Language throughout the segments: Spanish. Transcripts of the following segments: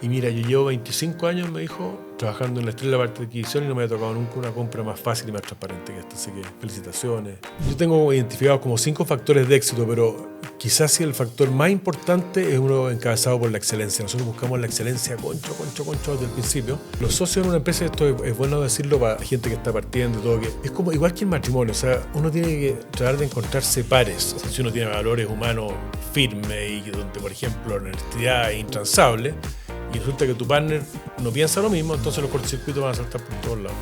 Y mira, yo llevo 25 años, me dijo, trabajando en la estrella de la parte de adquisición y no me ha tocado nunca una compra más fácil y más transparente que esta. Así que felicitaciones. Yo tengo identificados como 5 factores de éxito, pero quizás si el factor más importante es uno encabezado por la excelencia. Nosotros buscamos la excelencia concho desde el principio. Los socios en una empresa, esto es bueno decirlo para gente que está partiendo y todo, que es como igual que el matrimonio. O sea, uno tiene que tratar de encontrarse pares. Si uno tiene valores humanos firmes y donde, por ejemplo, la honestidad es intransable, y resulta que tu partner no piensa lo mismo, entonces los cortocircuitos van a saltar por todos lados.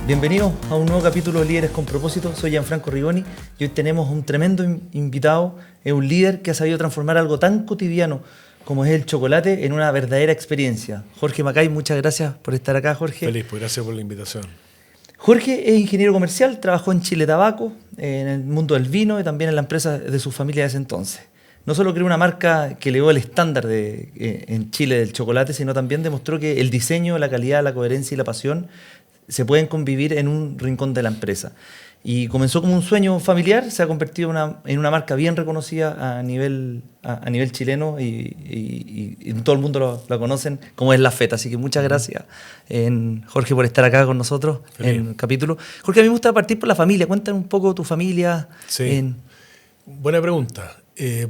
Bienvenidos a un nuevo capítulo de Líderes con Propósito. Soy Gianfranco Rigoni y hoy tenemos un tremendo invitado. Es un líder que ha sabido transformar algo tan cotidiano como es el chocolate en una verdadera experiencia. Jorge Macay, muchas gracias por estar acá, Jorge. Feliz, pues gracias por la invitación. Jorge es ingeniero comercial, trabajó en Chile Tabaco, en el mundo del vino y también en la empresa de su familia de ese entonces. No solo creó una marca que elevó el estándar en Chile del chocolate, sino también demostró que el diseño, la calidad, la coherencia y la pasión se pueden convivir en un rincón de la empresa. Y comenzó como un sueño familiar, se ha convertido en una marca bien reconocida a nivel chileno y en todo el mundo la conocen, como es La Feta. Así que muchas gracias, Jorge, por estar acá con nosotros en el capítulo. Jorge, a mí me gusta partir por la familia. Cuéntanos un poco tu familia. Sí. Buena pregunta.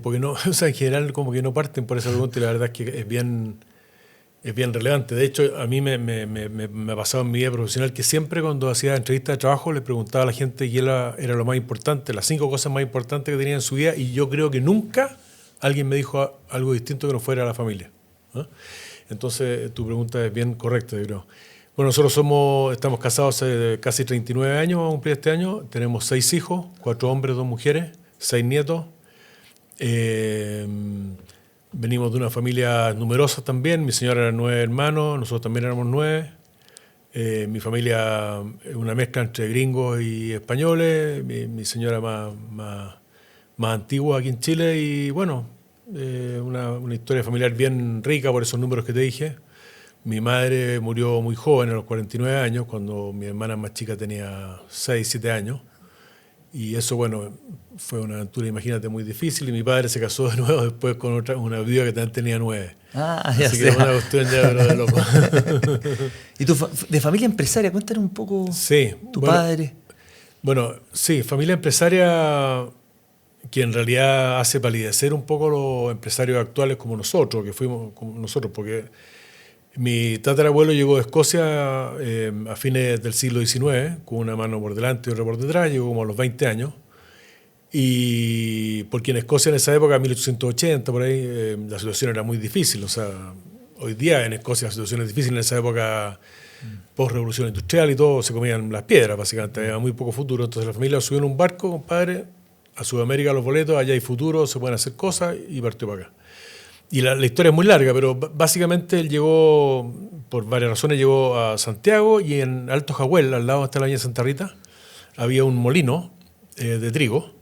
Porque no, o sea, en general como que no parten por esa pregunta y la verdad es que es bien relevante. De hecho, a mí me ha pasado en mi vida profesional que siempre cuando hacía entrevistas de trabajo les preguntaba a la gente qué era lo más importante, las 5 cosas más importantes que tenía en su vida, y yo creo que nunca alguien me dijo algo distinto que no fuera la familia, ¿no? Entonces, tu pregunta es bien correcta, yo creo. Bueno, nosotros estamos casados hace casi 39 años, vamos a cumplir este año, tenemos 6 hijos, 4 hombres, 2 mujeres, 6 nietos. Venimos de una familia numerosa también. Mi señora era 9 hermanos, nosotros también éramos 9. Mi familia es una mezcla entre gringos y españoles. Mi señora más antigua aquí en Chile. Y bueno, una historia familiar bien rica por esos números que te dije. Mi madre murió muy joven, a los 49 años, cuando mi hermana más chica tenía 6, 7 años. Y eso, bueno, fue una aventura, imagínate, muy difícil. Y mi padre se casó de nuevo después con una viuda que también tenía 9. Ya Así que es una cuestión ya de loco. ¿Y de familia empresaria? Cuéntanos un poco. Sí. Tu padre. Bueno, sí, familia empresaria que en realidad hace palidecer un poco los empresarios actuales como nosotros, que fuimos como nosotros, porque mi tatarabuelo llegó de Escocia a fines del siglo XIX, con una mano por delante y otra por detrás, llegó como a los 20 años. Y porque en Escocia en esa época, 1880, por ahí, la situación era muy difícil. O sea, hoy día en Escocia la situación es difícil. En esa época, post-revolución industrial y todo, se comían las piedras, básicamente. Había muy poco futuro. Entonces la familia subió en un barco, compadre, a Sudamérica los boletos, allá hay futuro, se pueden hacer cosas, y partió para acá. Y la historia es muy larga, pero básicamente él llegó, por varias razones, llegó a Santiago, y en Alto Jahuel, al lado donde está la Viña Santa Rita, había un molino de trigo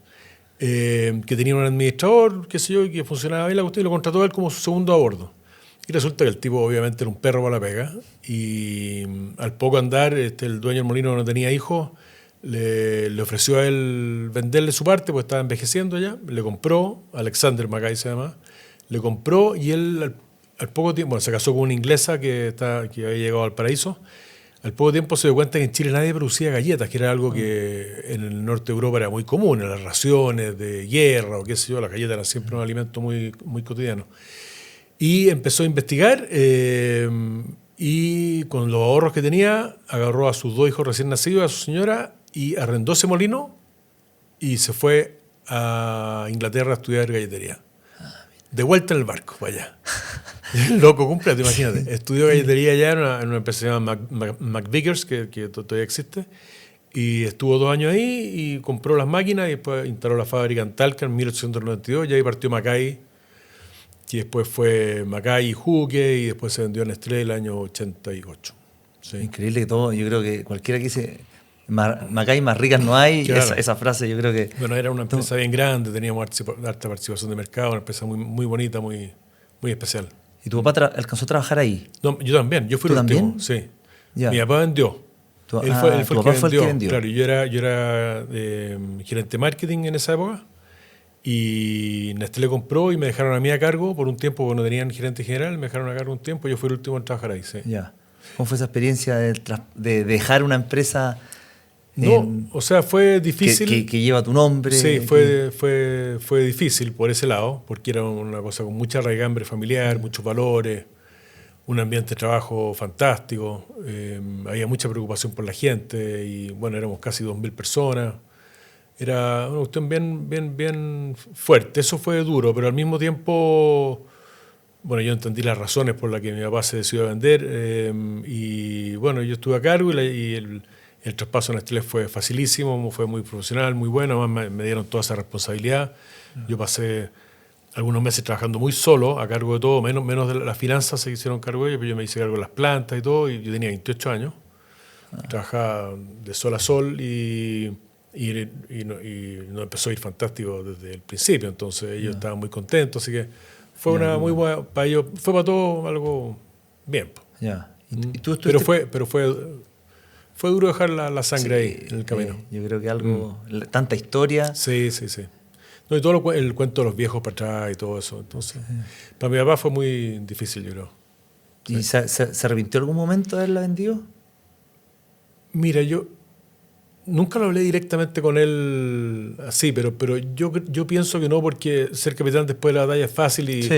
que tenía un administrador, qué sé yo, y que funcionaba bien la cuestión, y lo contrató a él como su segundo a bordo. Y resulta que el tipo obviamente era un perro para la pega, y al poco andar, el dueño del molino no tenía hijos, le ofreció a él venderle su parte, pues estaba envejeciendo ya, le compró, Alexander Macay se llama, le compró, y él al poco tiempo, bueno, se casó con una inglesa que había llegado al paraíso. Al poco tiempo se dio cuenta que en Chile nadie producía galletas, que era algo que en el norte de Europa era muy común, en las raciones de guerra o qué sé yo, las galletas eran siempre un alimento muy, muy cotidiano. Y empezó a investigar y con los ahorros que tenía, agarró a sus 2 hijos recién nacidos, a su señora, y arrendó ese molino y se fue a Inglaterra a estudiar galletería. De vuelta en el barco, para allá. Loco completo, imagínate. Estudió galletería allá en una empresa que se llama McVickers, que todavía existe, y estuvo 2 años ahí y compró las máquinas y después instaló la fábrica en Talca en 1892, y ahí partió Macay, y después fue Macay y Juque, y después se vendió a Nestlé el año 88. Sí. Increíble que todo, yo creo que cualquiera que dice Macay más ricas no hay, claro. esa frase yo creo que... Bueno, era una empresa bien grande, teníamos harta participación de mercado, una empresa muy, muy bonita, muy, muy especial. ¿Y tu papá alcanzó a trabajar ahí? No, yo también, yo fui el último. Sí. Ya. Mi papá vendió. Él fue el que vendió. Claro, yo era gerente de marketing en esa época, Y Nestlé compró y me dejaron a mí a cargo por un tiempo, porque no tenían gerente general, me dejaron a cargo un tiempo, yo fui el último en trabajar ahí, sí. Ya. ¿Cómo fue esa experiencia de dejar una empresa No, o sea, fue difícil. que lleva tu nombre? Sí, fue difícil por ese lado, porque era una cosa con mucha raigambre familiar, muchos valores, un ambiente de trabajo fantástico, había mucha preocupación por la gente y bueno, éramos casi 2.000 personas. Era una cuestión bien fuerte. Eso fue duro, pero al mismo tiempo, bueno, yo entendí las razones por las que mi papá se decidió a vender y bueno, yo estuve a cargo y el traspaso a Nestlé fue facilísimo, fue muy profesional, muy bueno, además me dieron toda esa responsabilidad. Yo pasé algunos meses trabajando muy solo, a cargo de todo, menos de las finanzas se hicieron cargo de ellos, pero yo me hice cargo de las plantas y todo, y yo tenía 28 años. Trabajaba de sol a sol y nos empezó a ir fantástico desde el principio, entonces ellos estaban muy contentos, así que fue una muy buena, para ellos, fue para todos algo bien. Ya. ¿Y tú pero fue duro dejar la sangre ahí en el camino. Yo creo que algo, tanta historia. Sí. No, y todo el cuento de los viejos para atrás y todo eso, entonces para mi papá fue muy difícil, yo creo. ¿Y se arrepintió algún momento de haberla vendido? Mira, yo nunca lo hablé directamente con él así, pero yo pienso que no, porque ser capitán después de la batalla es fácil y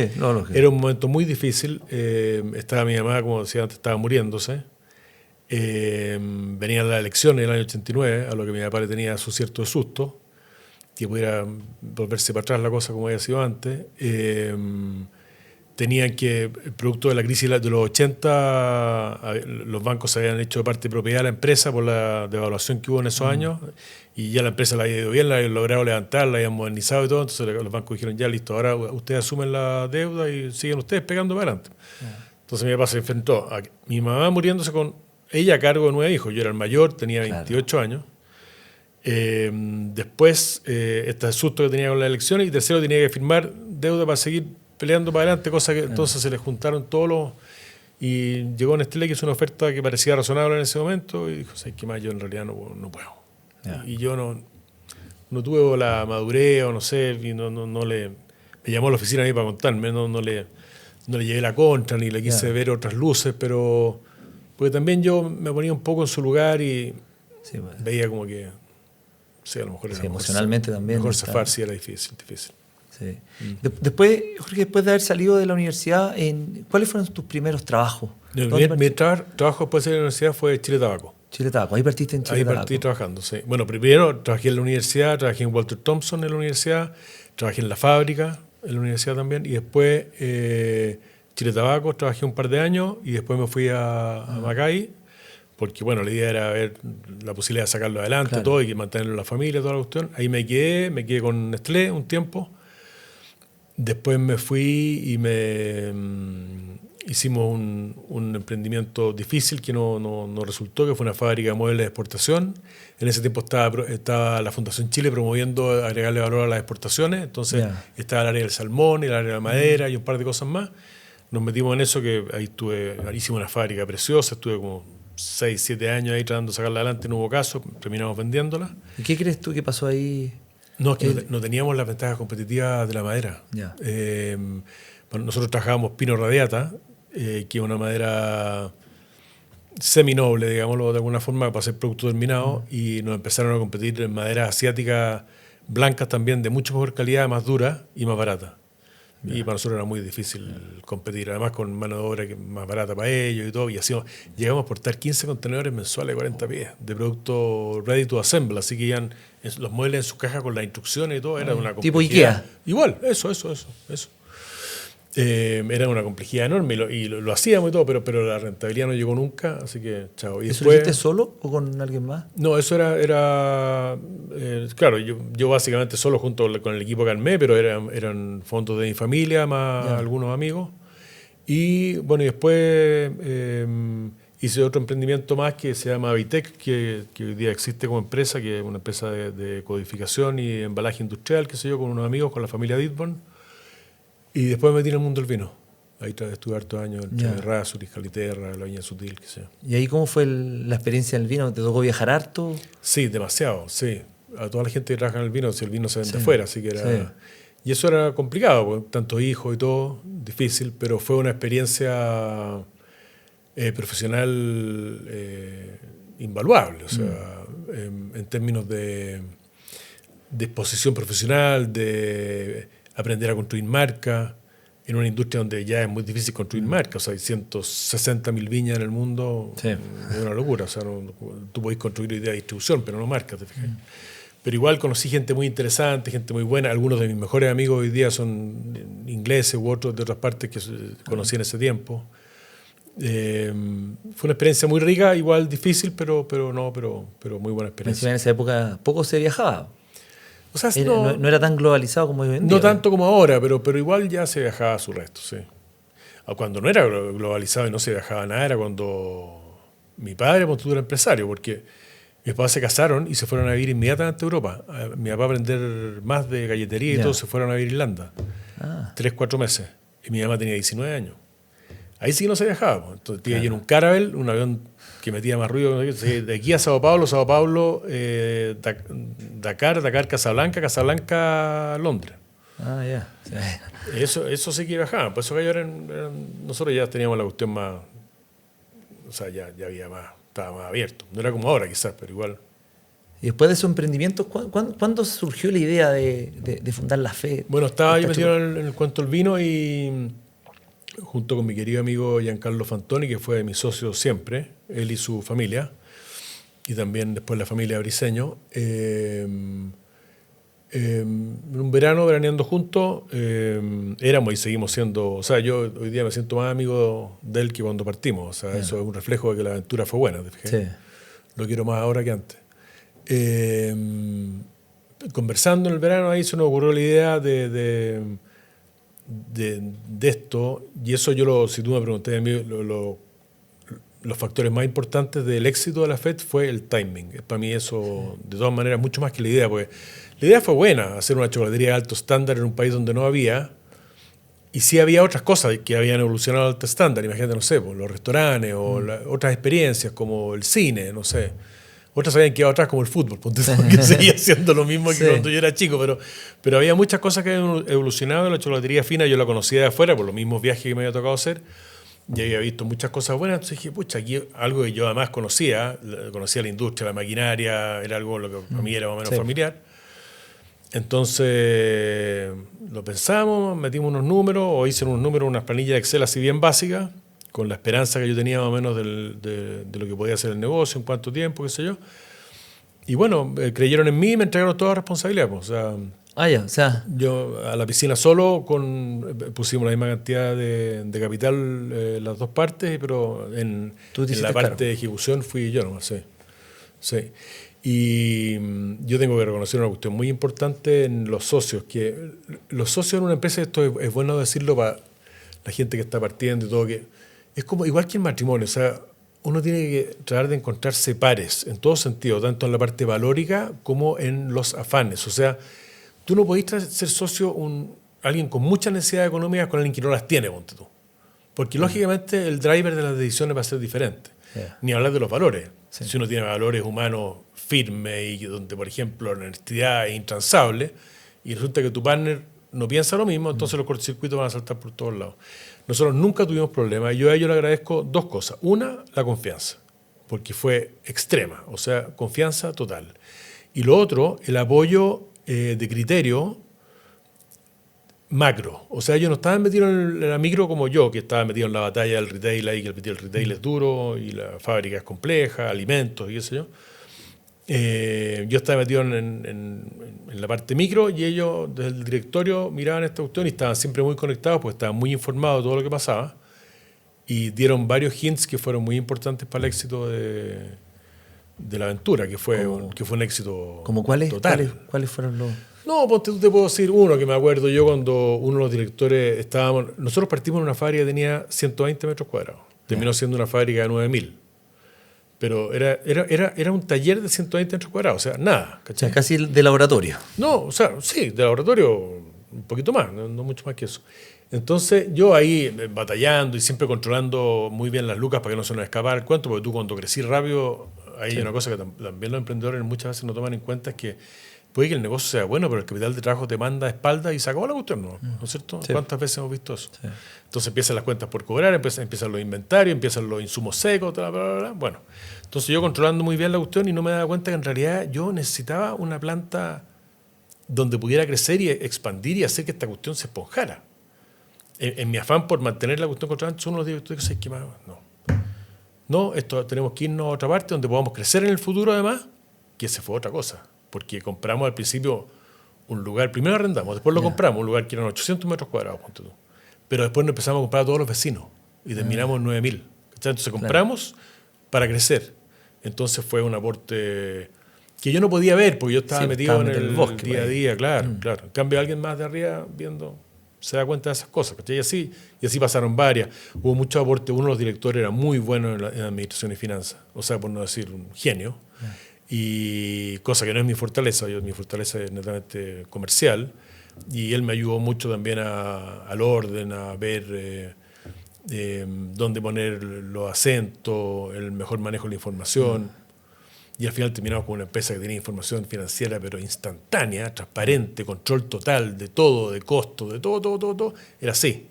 era un momento muy difícil. Estaba mi mamá, como decía antes, estaba muriéndose. Venían las elecciones del año 89, a lo que mi papá le tenía su cierto susto, que pudiera volverse para atrás la cosa como había sido antes. Tenían que, producto de la crisis de los 80, los bancos se habían hecho de parte de propiedad de la empresa por la devaluación que hubo en esos años, y ya la empresa la había ido bien, la habían logrado levantar, la habían modernizado y todo, entonces los bancos dijeron, ya listo, ahora ustedes asumen la deuda y siguen ustedes pegando para adelante. Entonces mi papá se enfrentó a mi mamá muriéndose con ella a cargo de 9 hijos, yo era el mayor, tenía 28 años. Después, este susto que tenía con las elecciones, y tercero, tenía que firmar deuda para seguir peleando para adelante, cosa que entonces se les juntaron todos los... Y llegó Nestlé, que hizo una oferta que parecía razonable en ese momento, y dijo, ¿sabes qué más? Yo en realidad no puedo. Y yo no tuve la madurez, o no sé, y no le... Me llamó a la oficina a mí para contarme, no le llevé la contra, ni le quise ver otras luces, pero... Porque también yo me ponía un poco en su lugar y veía como que... Sí, a lo mejor era emocionalmente también. Mejor zafar, sí, era difícil. Sí. Después, Jorge, después de haber salido de la universidad, ¿cuáles fueron tus primeros trabajos? Mi trabajo después de la universidad fue Chile Tabaco. Chile Tabaco, ahí partiste en Chile Tabaco. Ahí partí trabajando, sí. Bueno, primero trabajé en la universidad, trabajé en Walter Thompson en la universidad, trabajé en la fábrica en la universidad también, y después Chile Tabaco, trabajé un par de años, y después me fui a Macay, porque bueno, la idea era ver la posibilidad de sacarlo adelante, todo, y mantenerlo en la familia, toda la cuestión. Ahí me quedé con Nestlé un tiempo. Después me fui y hicimos un emprendimiento difícil que no resultó, que fue una fábrica de muebles de exportación. En ese tiempo estaba la Fundación Chile promoviendo agregarle valor a las exportaciones, entonces estaba el área del salmón y el área de la madera y un par de cosas más. Nos metimos en eso, que ahí hicimos una fábrica preciosa, estuve como 6, 7 años ahí tratando de sacarla adelante, no hubo caso, terminamos vendiéndola. ¿Y qué crees tú que pasó ahí? No, es que no teníamos las ventajas competitivas de la madera. Bueno, nosotros trabajábamos pino radiata, que es una madera seminoble, digámoslo de alguna forma, para ser producto terminado, y nos empezaron a competir en maderas asiáticas blancas también, de mucho mejor calidad, más duras y más baratas. Y para nosotros era muy difícil competir, además con mano de obra que más barata para ellos y todo. Y así llegamos a exportar 15 contenedores mensuales de 40 pies de producto ready to assemble, así que iban los muebles en su caja con las instrucciones y todo, era una complejidad. Tipo IKEA. Igual, eso. Era una complejidad enorme y lo hacíamos y todo, pero la rentabilidad no llegó nunca, así que chao. Y ¿Eso lo hiciste solo o con alguien más? No, eso era claro, yo básicamente solo junto con el equipo que armé, pero eran fondos de mi familia, más algunos amigos. Y bueno, y después hice otro emprendimiento más que se llama Vitec, que hoy día existe como empresa, que es una empresa de codificación y embalaje industrial, qué sé yo, con unos amigos, con la familia Ditborn. Y después me metí en el mundo del vino. Ahí estuve hartos años en Errázuriz, Caliterra, La Viña Sutil, qué sé yo. ¿Y ahí cómo fue la experiencia del vino? ¿Te tocó viajar harto? Sí, demasiado, sí. a toda la gente que trabaja en el vino, si el vino se vende Sí, afuera, así que era... sí. Y eso era complicado, porque tantos hijos y todo, difícil, pero fue una experiencia profesional invaluable, o sea, en términos de exposición profesional, de aprender a construir marcas, en una industria donde ya es muy difícil construir marcas, o sea, hay 160.000 viñas en el mundo, Sí. es una locura, o sea, tú podés construir idea de distribución, pero no marcas, ¿te fijas? Pero igual conocí gente muy interesante, gente muy buena, algunos de mis mejores amigos hoy día son ingleses u otros de otras partes que conocí en ese tiempo. Fue una experiencia muy rica, igual difícil, pero muy buena Encima experiencia. en esa época poco se viajaba. O sea, No era tan globalizado como hoy en día. no tanto como ahora, pero igual ya se viajaba a su resto, sí. Cuando no era globalizado y no se viajaba nada, era cuando mi padre era empresario, porque mis papás se casaron y se fueron a vivir inmediatamente a Europa. Mi papá a aprender más de galletería y Ya. todo, se fueron a vivir a Irlanda. Ah, 3, 4 meses. Y mi mamá tenía 19 años. Ahí sí que no se viajaba, pues. Entonces tenía Claro. en un Caravelle, un avión que metía más ruido. De aquí a Sao Paulo, Dakar, Casablanca, Londres. ya. Sí. Eso sí que viajaban. Por eso que nosotros ya teníamos la cuestión más... O sea, ya había más, estaba más abierto. No era como ahora quizás, pero igual... Y después de esos emprendimientos, ¿cuándo surgió la idea de fundar la FED? Bueno, estaba yo Esta metido en el cuento del vino y junto con mi querido amigo Giancarlo Fantoni, que fue mi socio siempre, él y su familia, y también después la familia Briceño, en un verano, veraneando juntos, éramos y seguimos siendo, o sea, yo hoy día me siento más amigo de él que cuando partimos, o sea, eso es un reflejo de que la aventura fue buena, ¿te fijas? Sí. Lo quiero más ahora que antes. Conversando en el verano, ahí se nos ocurrió la idea de esto, y eso si tú me preguntas a mí, los factores más importantes del éxito de la FED fue el timing. Para mí eso, de todas maneras, mucho más que la idea, porque la idea fue buena, hacer una chocolatería de alto estándar en un país donde no había, y sí había otras cosas que habían evolucionado al alto estándar, imagínate, no sé, pues, los restaurantes o otras experiencias como el cine, no sé. Otras habían quedado atrás como el fútbol, que seguía siendo lo mismo que Sí. cuando yo era chico, pero había muchas cosas que habían evolucionado. La chocolatería fina yo la conocía de afuera por los mismos viajes que me había tocado hacer, y había visto muchas cosas buenas, entonces dije, pucha, aquí algo que yo además conocía la industria, la maquinaria, era algo lo que para mí era más o menos Sí. familiar. Entonces lo pensamos, metimos unos números, o hice unos números, unas planillas de Excel así bien básicas, con la esperanza que yo tenía más o menos de lo que podía hacer el negocio, en cuánto tiempo, qué sé yo. Y bueno, creyeron en mí y me entregaron toda la responsabilidad. Pues. O sea, Ya, o sea, yo a la piscina solo pusimos la misma cantidad de capital las dos partes, pero en Tú te la hiciste parte cargo. de ejecución fui yo nomás, sí. Sí. Y yo tengo que reconocer una cuestión muy importante en los socios, que los socios en una empresa, esto es bueno decirlo para la gente que está partiendo y todo, que es como igual que el matrimonio, o sea, uno tiene que tratar de encontrarse pares en todo sentido, tanto en la parte valórica como en los afanes. O sea, tú no podés ser socio alguien con muchas necesidades económicas con alguien que no las tiene, ponte tú. Porque lógicamente el driver de las decisiones va a ser diferente. Yeah. Ni hablar de los valores. Sí. Si uno tiene valores humanos firmes y donde, por ejemplo, la honestidad es intransable y resulta que tu partner no piensa lo mismo, entonces los cortocircuitos van a saltar por todos lados. Nosotros nunca tuvimos problemas y yo a ellos le agradezco dos cosas. Una, la confianza, porque fue extrema, o sea, confianza total. Y lo otro, el apoyo de criterio macro. O sea, ellos no estaban metidos en la micro como yo, que estaba metido en la batalla del retail ahí, que el retail es duro y la fábrica es compleja, alimentos y qué sé yo. Yo estaba metido en la parte micro y ellos desde el directorio miraban esta cuestión y estaban siempre muy conectados porque estaban muy informados de todo lo que pasaba y dieron varios hints que fueron muy importantes para el éxito de la aventura, que fue un éxito ¿Como cuáles? total. ¿Cuáles fueron los...? No, pues te puedo decir uno que me acuerdo yo cuando uno de los directores nosotros partimos en una fábrica que tenía 120 metros cuadrados. Terminó siendo una fábrica de 9.000. Pero era un taller de 120 metros cuadrados, o sea, nada. O sea, casi de laboratorio. No, o sea, sí, de laboratorio un poquito más, no mucho más que eso. Entonces yo ahí batallando y siempre controlando muy bien las lucas para que no se nos escapara el cuento, porque tú cuando crecí rápido hay una cosa que también los emprendedores muchas veces no toman en cuenta, es que puede que el negocio sea bueno, pero el capital de trabajo te manda a espalda y se acabó la cuestión, ¿no es cierto? Sí. ¿Cuántas veces hemos visto eso? Sí. Entonces empiezan las cuentas por cobrar, empiezan los inventarios, empiezan los insumos secos, bla, bla, bla, bla. Bueno, entonces yo controlando muy bien la cuestión y no me daba cuenta que en realidad yo necesitaba una planta donde pudiera crecer y expandir y hacer que esta cuestión se esponjara. En mi afán por mantener la cuestión controlada, uno los digo, ¿qué más? No, esto tenemos que irnos a otra parte donde podamos crecer en el futuro además, que ese fue otra cosa. Porque compramos al principio un lugar, primero arrendamos, después lo compramos, un lugar que eran 800 metros cuadrados, ponte tú. Pero después nos empezamos a comprar a todos los vecinos y terminamos en 9.000. Entonces compramos para crecer. Entonces fue un aporte que yo no podía ver porque yo estaba metido en el bosque, día a día, claro. En cambio alguien más de arriba viendo se da cuenta de esas cosas. Y así pasaron varias. Hubo mucho aporte. Uno de los directores era muy bueno en administración y finanzas, o sea, por no decir un genio. Y cosa que no es mi fortaleza, mi fortaleza es netamente comercial, y él me ayudó mucho también al orden, a ver dónde poner los acentos, el mejor manejo de la información, y al final terminamos con una empresa que tenía información financiera pero instantánea, transparente, control total de todo, de costo, de todo, era así.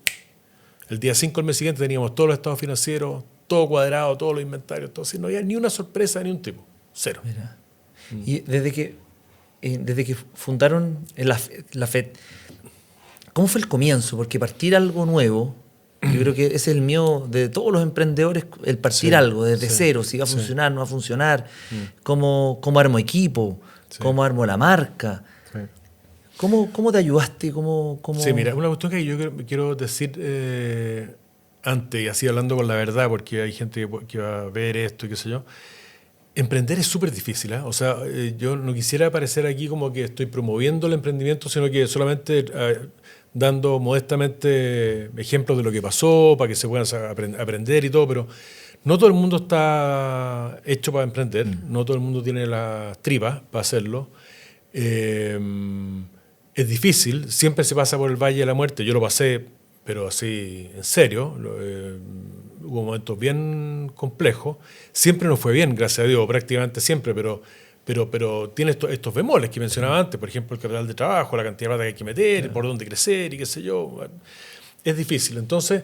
El día 5 del mes siguiente teníamos todos los estados financieros, todo cuadrado, todos los inventarios, todo así, no había ni una sorpresa ni un tipo. Cero. Mira. Y desde que fundaron la FED, ¿cómo fue el comienzo? Porque partir algo nuevo, yo creo que ese es el miedo de todos los emprendedores, el partir algo desde cero, si va a funcionar, no va a funcionar, cómo armo equipo, cómo armo la marca. Sí. ¿Cómo te ayudaste? Sí, mira, una cuestión que yo quiero decir antes, y así hablando con la verdad, porque hay gente que va a ver esto y qué sé yo. Emprender es súper difícil, ¿eh? O sea, yo no quisiera parecer aquí como que estoy promoviendo el emprendimiento, sino que solamente dando modestamente ejemplos de lo que pasó, para que se puedan aprender y todo, pero no todo el mundo está hecho para emprender, no todo el mundo tiene las tripas para hacerlo. Es difícil, siempre se pasa por el Valle de la Muerte, yo lo pasé, pero así en serio. Hubo momentos bien complejos. Siempre nos fue bien, gracias a Dios, prácticamente siempre, pero tiene estos bemoles que mencionaba antes, por ejemplo, el capital de trabajo, la cantidad de plata que hay que meter, por dónde crecer y qué sé yo. Es difícil. Entonces,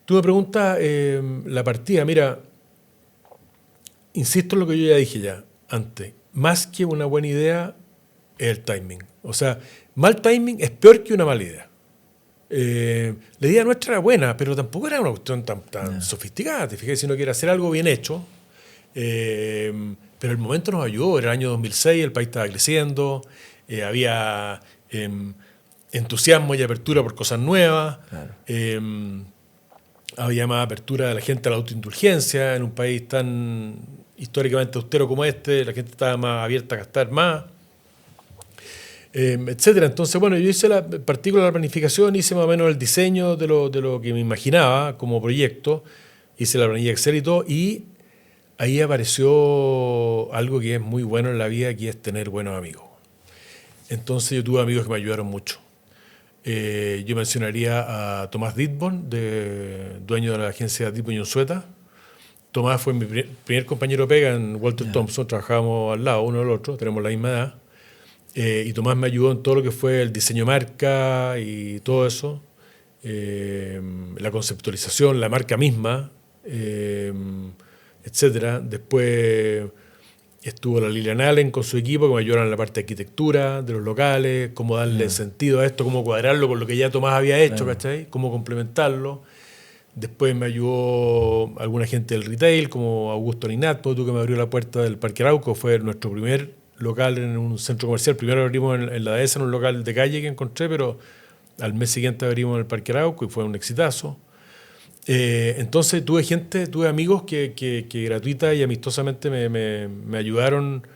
tú me preguntas la partida. Mira, insisto en lo que yo ya dije antes. Más que una buena idea, es el timing. O sea, mal timing es peor que una mala idea. La idea nuestra era buena, pero tampoco era una cuestión tan sofisticada, te fijas, sino que era hacer algo bien hecho. Pero el momento nos ayudó. Era el año 2006, el país estaba creciendo, había entusiasmo y apertura por cosas nuevas. Claro. Había más apertura de la gente a la autoindulgencia. En un país tan históricamente austero como este, la gente estaba más abierta a gastar más. Etcétera. Entonces, bueno, yo partí con la planificación, hice más o menos el diseño de lo que me imaginaba como proyecto, hice la planilla Excel y todo, y ahí apareció algo que es muy bueno en la vida, que es tener buenos amigos. Entonces yo tuve amigos que me ayudaron mucho. Yo mencionaría a Tomás Ditborn, dueño de la agencia Ditborn y Unzueta. Tomás fue mi primer compañero de pega en Walter Thompson, trabajábamos al lado uno del otro, tenemos la misma edad. Y Tomás me ayudó en todo lo que fue el diseño de marca y todo eso, la conceptualización, la marca misma, etcétera. Después estuvo la Lilian Allen con su equipo, que me ayudaron en la parte de arquitectura de los locales, cómo darle sentido a esto, cómo cuadrarlo con lo que ya Tomás había hecho, ¿cachai? Cómo complementarlo. Después me ayudó alguna gente del retail, como Augusto Linatpo, que me abrió la puerta del Parque Arauco, fue nuestro primer local en un centro comercial. Primero abrimos en la dehesa, en un local de calle que encontré, pero al mes siguiente abrimos en el Parque Arauco y fue un exitazo. Entonces tuve amigos que gratuita y amistosamente me ayudaron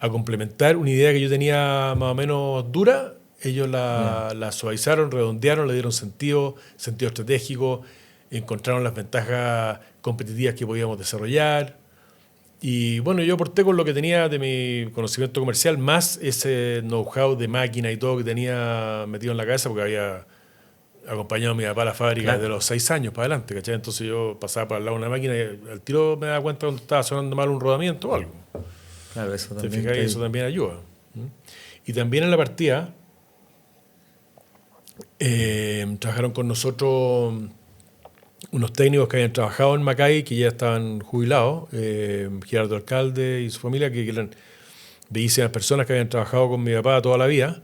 a complementar una idea que yo tenía más o menos dura. Ellos la suavizaron, redondearon, le dieron sentido estratégico, encontraron las ventajas competitivas que podíamos desarrollar. Y bueno, yo aporté con lo que tenía de mi conocimiento comercial, más ese know-how de máquina y todo que tenía metido en la cabeza, porque había acompañado a mi papá a la fábrica Claro. desde los 6 años para adelante, ¿cachai? Entonces yo pasaba por al lado de una máquina y al tiro me daba cuenta cuando estaba sonando mal un rodamiento o algo. Claro, eso ¿Te también. fijas? Y eso también ayuda. Y también en la partida trabajaron con nosotros unos técnicos que habían trabajado en Macay, que ya estaban jubilados, Gerardo Alcalde y su familia, que eran bellísimas personas que habían trabajado con mi papá toda la vida.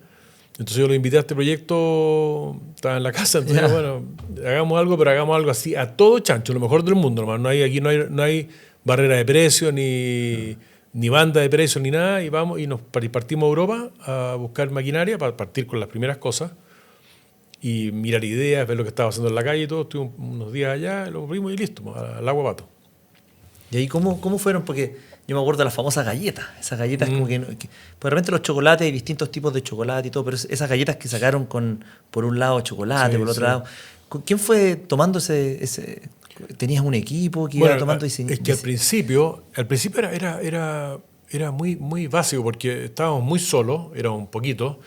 Entonces yo lo invité a este proyecto, estaba en la casa, entonces Ya. bueno, hagamos algo, pero hagamos algo así, a todo chancho, lo mejor del mundo, hermano. Aquí no hay barrera de precios, ni banda de precios, ni nada, y vamos y nos partimos a Europa a buscar maquinaria para partir con las primeras cosas y mirar ideas, ver lo que estaba haciendo en la calle y todo. Estuvimos unos días allá, lo vimos y listo, al agua pato. ¿Y ahí cómo fueron? Porque yo me acuerdo de las famosas galletas. Esas galletas como que pues de repente los chocolates, hay distintos tipos de chocolate y todo, pero esas galletas que sacaron por un lado chocolate, Sí, por otro sí. lado. ¿Quién fue tomando ese? ¿Tenías un equipo que iba tomando es que al principio era muy, muy básico porque estábamos muy solos, éramos un poquito,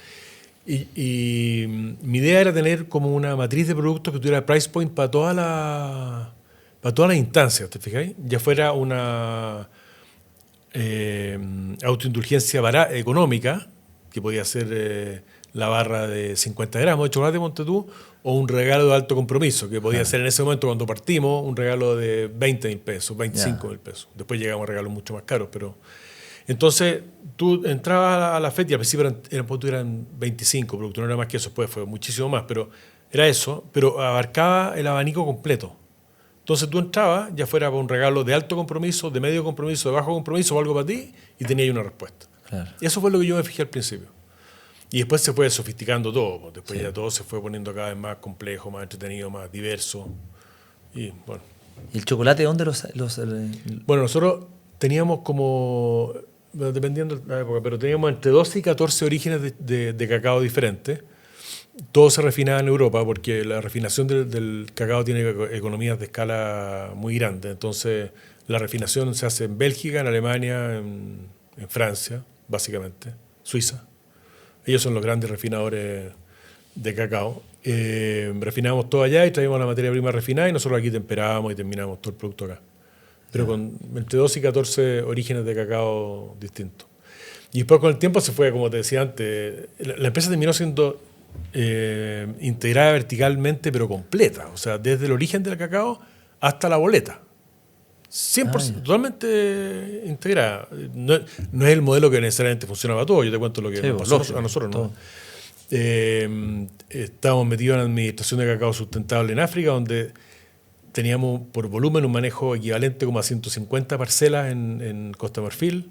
y mi idea era tener como una matriz de productos que tuviera price point para todas las instancias, ¿te fijáis? Ya fuera una autoindulgencia económica, que podía ser la barra de 50 gramos de chocolate, ponte tú, o un regalo de alto compromiso, que podía ser en ese momento cuando partimos un regalo de 20.000 pesos, 25.000 pesos. Después llegamos a regalos mucho más caros, pero... Entonces, tú entrabas a la FED y al principio eran 25 productos, no era más que eso, después fue muchísimo más, pero era eso, pero abarcaba el abanico completo. Entonces tú entrabas, ya fuera para un regalo de alto compromiso, de medio compromiso, de bajo compromiso o algo para ti, y tenías ahí una respuesta. Claro. Y eso fue lo que yo me fijé al principio. Y después se fue sofisticando todo, pues después ya todo se fue poniendo cada vez más complejo, más entretenido, más diverso. Y bueno. ¿Y el chocolate dónde Bueno, nosotros teníamos como, dependiendo de la época, pero teníamos entre 12 y 14 orígenes de cacao diferentes. Todo se refinaba en Europa porque la refinación del cacao tiene economías de escala muy grandes. Entonces, la refinación se hace en Bélgica, en Alemania, en Francia, básicamente, Suiza. Ellos son los grandes refinadores de cacao. Refinamos todo allá y traíamos la materia prima refinada y nosotros aquí temperábamos y terminábamos todo el producto acá. Pero con entre 12 y 14 orígenes de cacao distintos. Y después con el tiempo se fue, como te decía antes, la empresa terminó siendo integrada verticalmente pero completa. O sea, desde el origen del cacao hasta la boleta. 100%, totalmente integrada. No es el modelo que necesariamente funciona para todo. Yo te cuento lo que nos pasó a nosotros, ¿no? Estábamos metidos en la administración de cacao sustentable en África, donde teníamos por volumen un manejo equivalente como a 150 parcelas en Costa de Marfil.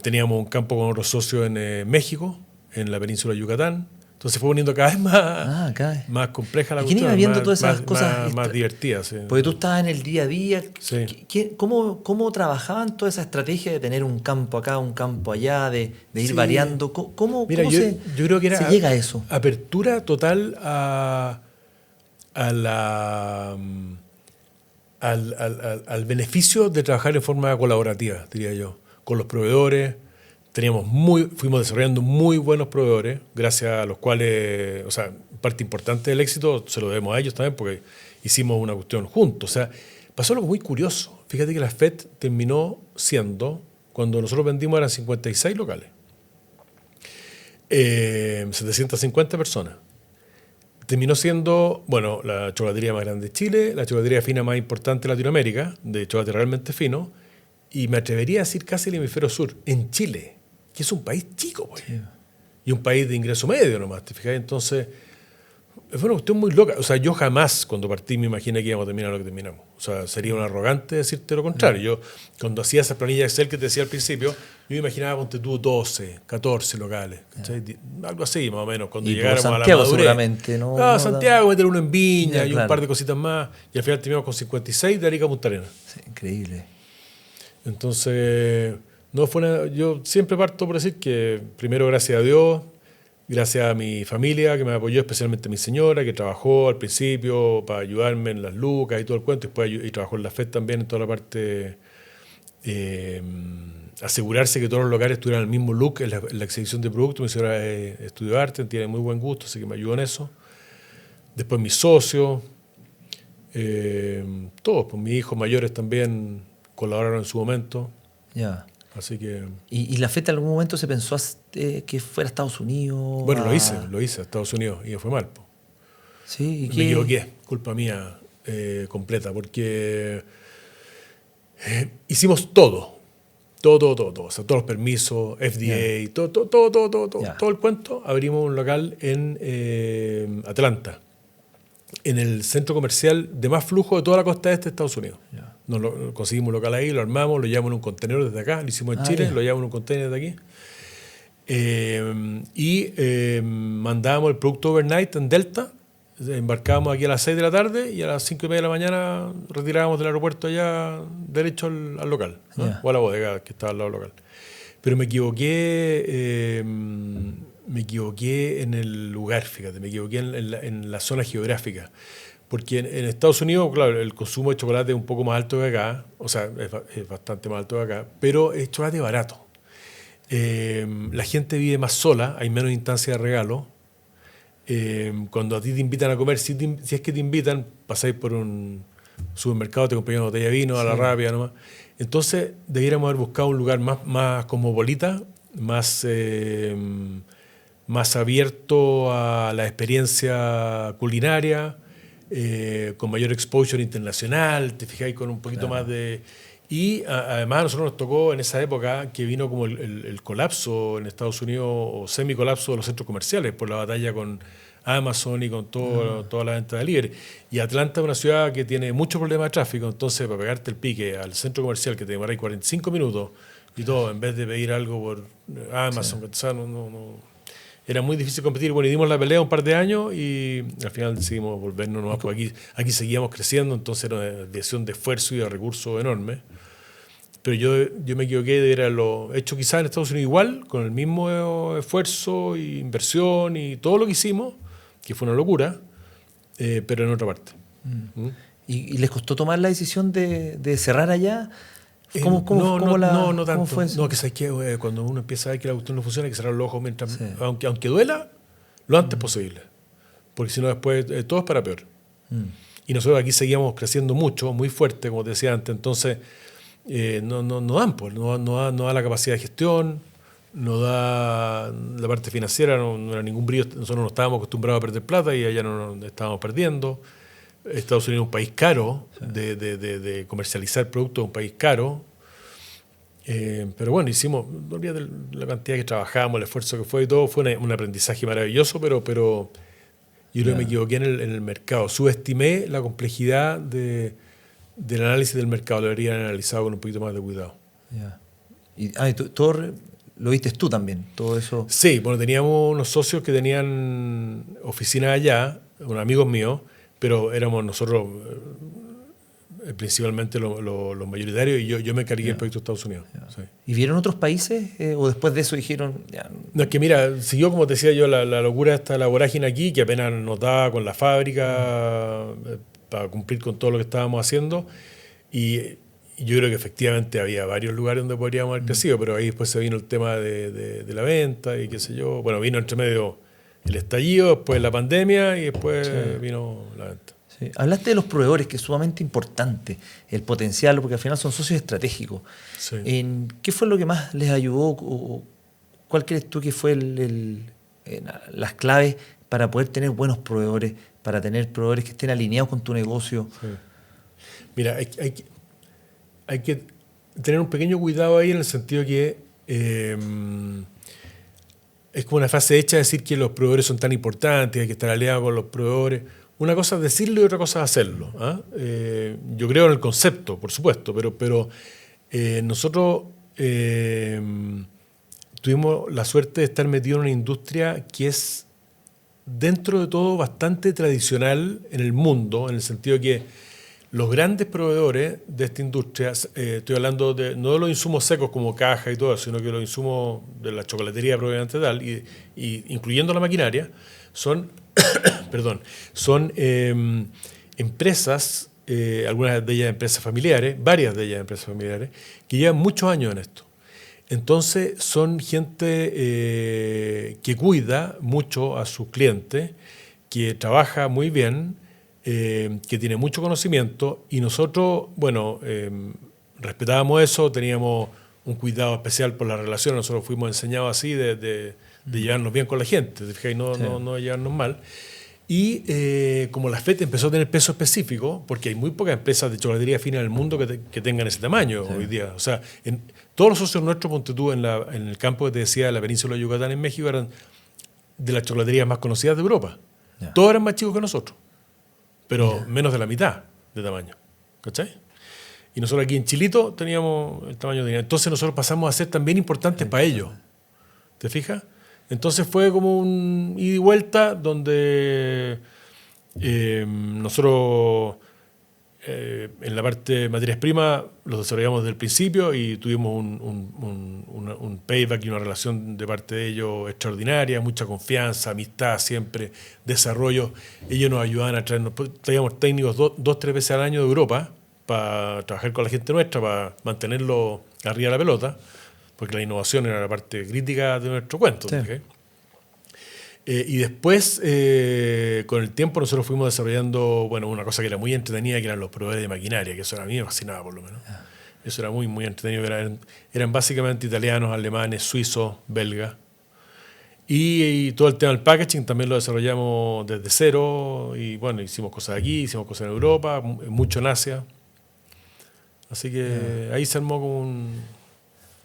Teníamos un campo con otros socios en México, en la península de Yucatán. Entonces fue poniendo cada vez más compleja la cuestión. ¿Quién iba viendo todas esas cosas? Más divertidas. Sí. Porque tú estabas en el día a día. Sí. ¿Cómo trabajaban toda esa estrategia de tener un campo acá, un campo allá, de ir variando? Mira, ¿Cómo yo creo que era se llega a eso? Apertura total al beneficio de trabajar en forma colaborativa, diría yo, con los proveedores. Fuimos desarrollando muy buenos proveedores, gracias a los cuales, o sea, parte importante del éxito se lo debemos a ellos también, porque hicimos una cuestión juntos. O sea, pasó algo muy curioso. Fíjate que la FED terminó siendo, cuando nosotros vendimos eran 56 locales, 750 personas. Terminó siendo, bueno, la chocolatería más grande de Chile, la chocolatería fina más importante de Latinoamérica, de chocolate realmente fino, y me atrevería a decir casi el hemisferio sur, en Chile, que es un país chico, pues. Sí. Y un país de ingreso medio nomás, ¿te fijas? Entonces, fue una cuestión muy loca. O sea, yo jamás, cuando partí, me imaginé que íbamos a terminar lo que terminamos. O sea, sería un arrogante decirte lo contrario. Yo, cuando hacía esa planilla Excel que te decía al principio, yo me imaginaba, ponte tú, 12, 14 14 locales. Algo así, más o menos, cuando llegáramos a la madurez. Seguramente, ¿no? Santiago, meter uno en Viña y un par de cositas más. Y al final terminamos con 56 de Arica a Punta Arenas. Sí, increíble. Entonces, yo siempre parto por decir que, primero, gracias a Dios, gracias a mi familia que me apoyó, especialmente a mi señora, que trabajó al principio para ayudarme en las lucas y todo el cuento, y trabajó en la FED también en toda la parte, asegurarse que todos los locales tuvieran el mismo look en la exhibición de productos. Mi señora estudió arte, tiene muy buen gusto, así que me ayudó en eso. Después mis socios, todos, pues mis hijos mayores también colaboraron en su momento. Ya. Así que... ¿Y la FET en algún momento se pensó que fuera a Estados Unidos? Bueno, lo hice a Estados Unidos y me fue mal. Po. Sí, Me equivoqué, culpa mía completa, porque hicimos todo. O sea, todos los permisos, FDA, todo el cuento. Abrimos un local en Atlanta, en el centro comercial de más flujo de toda la costa este de Estados Unidos. Conseguimos un local ahí, lo armamos, lo llevamos en un contenedor desde acá, lo hicimos en Chile, lo llevamos en un contenedor de aquí. Mandábamos el producto overnight en Delta, embarcábamos aquí a las 6 de la tarde y a las 5:30 de la mañana retirábamos del aeropuerto allá derecho al local, ¿no? O a la bodega que estaba al lado del local. Pero me equivoqué en el lugar, fíjate, me equivoqué en la zona geográfica. Porque en Estados Unidos, claro, el consumo de chocolate es un poco más alto que acá, o sea, es bastante más alto que acá, pero es chocolate barato. La gente vive más sola, hay menos instancias de regalo. Cuando a ti te invitan a comer, si es que te invitan, pasáis por un supermercado, te compras una botella de vino a la rápida nomás. Entonces debiéramos haber buscado un lugar más cosmopolita, más abierto a la experiencia culinaria, con mayor exposure internacional, te fijáis, con un poquito más de... Y además a nosotros nos tocó en esa época que vino como el colapso en Estados Unidos, o semi-colapso de los centros comerciales por la batalla con Amazon y con toda la venta de libre. Y Atlanta es una ciudad que tiene mucho problema de tráfico, entonces para pegarte el pique al centro comercial que te demoráis 45 minutos y todo, en vez de pedir algo por Amazon, o sea, era muy difícil competir. Bueno, y dimos la pelea un par de años y al final decidimos volvernos nomás, porque aquí seguíamos creciendo, entonces era una desviación de esfuerzo y de recursos enorme. Pero yo me equivoqué de haberlo hecho quizás en Estados Unidos igual, con el mismo esfuerzo e inversión y todo lo que hicimos, que fue una locura, pero en otra parte. ¿Y les costó tomar la decisión de cerrar allá? No tanto. ¿Cómo fue eso? No, que sabes que cuando uno empieza a ver que la cuestión no funciona, hay que cerrar los ojos mientras, aunque duela, lo antes posible. Porque si no, después todo es para peor. Y nosotros aquí seguíamos creciendo mucho, muy fuerte, como te decía antes. Entonces, no dan, pues, no da la capacidad de gestión, no da la parte financiera, no era ningún brillo. Nosotros no estábamos acostumbrados a perder plata y allá no estábamos perdiendo. Estados Unidos es un país caro de comercializar productos, un país caro. Pero bueno, hicimos, no olvides la cantidad que trabajamos, el esfuerzo que fue y todo, fue un aprendizaje maravilloso, pero yo creo que me equivoqué en el mercado. Subestimé la complejidad del análisis del mercado, lo debería haber analizado con un poquito más de cuidado. ¿Y todo lo viste tú también? Todo eso. Sí, bueno, teníamos unos socios que tenían oficinas allá, unos amigos míos, pero éramos nosotros principalmente los mayoritarios y yo me encargué del proyecto de Estados Unidos. Sí. ¿Y vieron otros países o después de eso dijeron...? No, es que mira, siguió, como te decía yo, la locura esta, la vorágine aquí, que apenas nos daba con la fábrica para cumplir con todo lo que estábamos haciendo, y yo creo que efectivamente había varios lugares donde podríamos haber crecido, pero ahí después se vino el tema de la venta y qué sé yo. Bueno, vino entre medio el estallido, después la pandemia y después vino la venta. Sí. Hablaste de los proveedores, que es sumamente importante, el potencial, porque al final son socios estratégicos. Sí. ¿Qué fue lo que más les ayudó? ¿Cuál crees tú que fue las claves para poder tener buenos proveedores, para tener proveedores que estén alineados con tu negocio? Sí. Mira, hay que tener un pequeño cuidado ahí en el sentido que es como una frase hecha decir que los proveedores son tan importantes, hay que estar aliados con los proveedores. Una cosa es decirlo y otra cosa es hacerlo. Yo creo en el concepto, por supuesto, pero nosotros tuvimos la suerte de estar metidos en una industria que es, dentro de todo, bastante tradicional en el mundo, en el sentido que los grandes proveedores de esta industria, estoy hablando no de los insumos secos como caja y todo eso, sino que los insumos de la chocolatería propiamente tal, y incluyendo la maquinaria, son empresas, algunas de ellas empresas familiares, varias de ellas empresas familiares, que llevan muchos años en esto. Entonces son gente que cuida mucho a sus clientes, que trabaja muy bien, que tiene mucho conocimiento, y nosotros, bueno, respetábamos eso, teníamos un cuidado especial por la relación, nosotros fuimos enseñados así de llevarnos bien con la gente, ¿te fijas? No llevarnos mal. Y como la FED empezó a tener peso específico, porque hay muy pocas empresas de chocolatería fina en el mundo que tengan ese tamaño hoy día. O sea, todos los socios nuestros, ponte tú, en el campo que te decía de la península de Yucatán en México, eran de las chocolaterías más conocidas de Europa. Todos eran más chicos que nosotros, pero menos de la mitad de tamaño. ¿Cachai? Y nosotros aquí en Chilito teníamos el tamaño de dinero. Entonces nosotros pasamos a ser también importantes para ellos. ¿Te fijas? Entonces fue como un ida y vuelta donde nosotros en la parte de materias primas los desarrollamos desde el principio y tuvimos un payback y una relación de parte de ellos extraordinaria, mucha confianza, amistad siempre, desarrollo. Ellos nos ayudaban a traernos, traíamos técnicos 2-3 veces al año de Europa para trabajar con la gente nuestra, para mantenerlo arriba de la pelota, porque la innovación era la parte crítica de nuestro cuento. Sí. Y después, con el tiempo, nosotros fuimos desarrollando, bueno, una cosa que era muy entretenida, que eran los proveedores de maquinaria, que eso a mí me fascinaba por lo menos. Eso era muy, muy entretenido. Eran básicamente italianos, alemanes, suizos, belgas. Y todo el tema del packaging también lo desarrollamos desde cero. Y bueno, hicimos cosas aquí, hicimos cosas en Europa, mucho en Asia. Así que ahí se armó como un...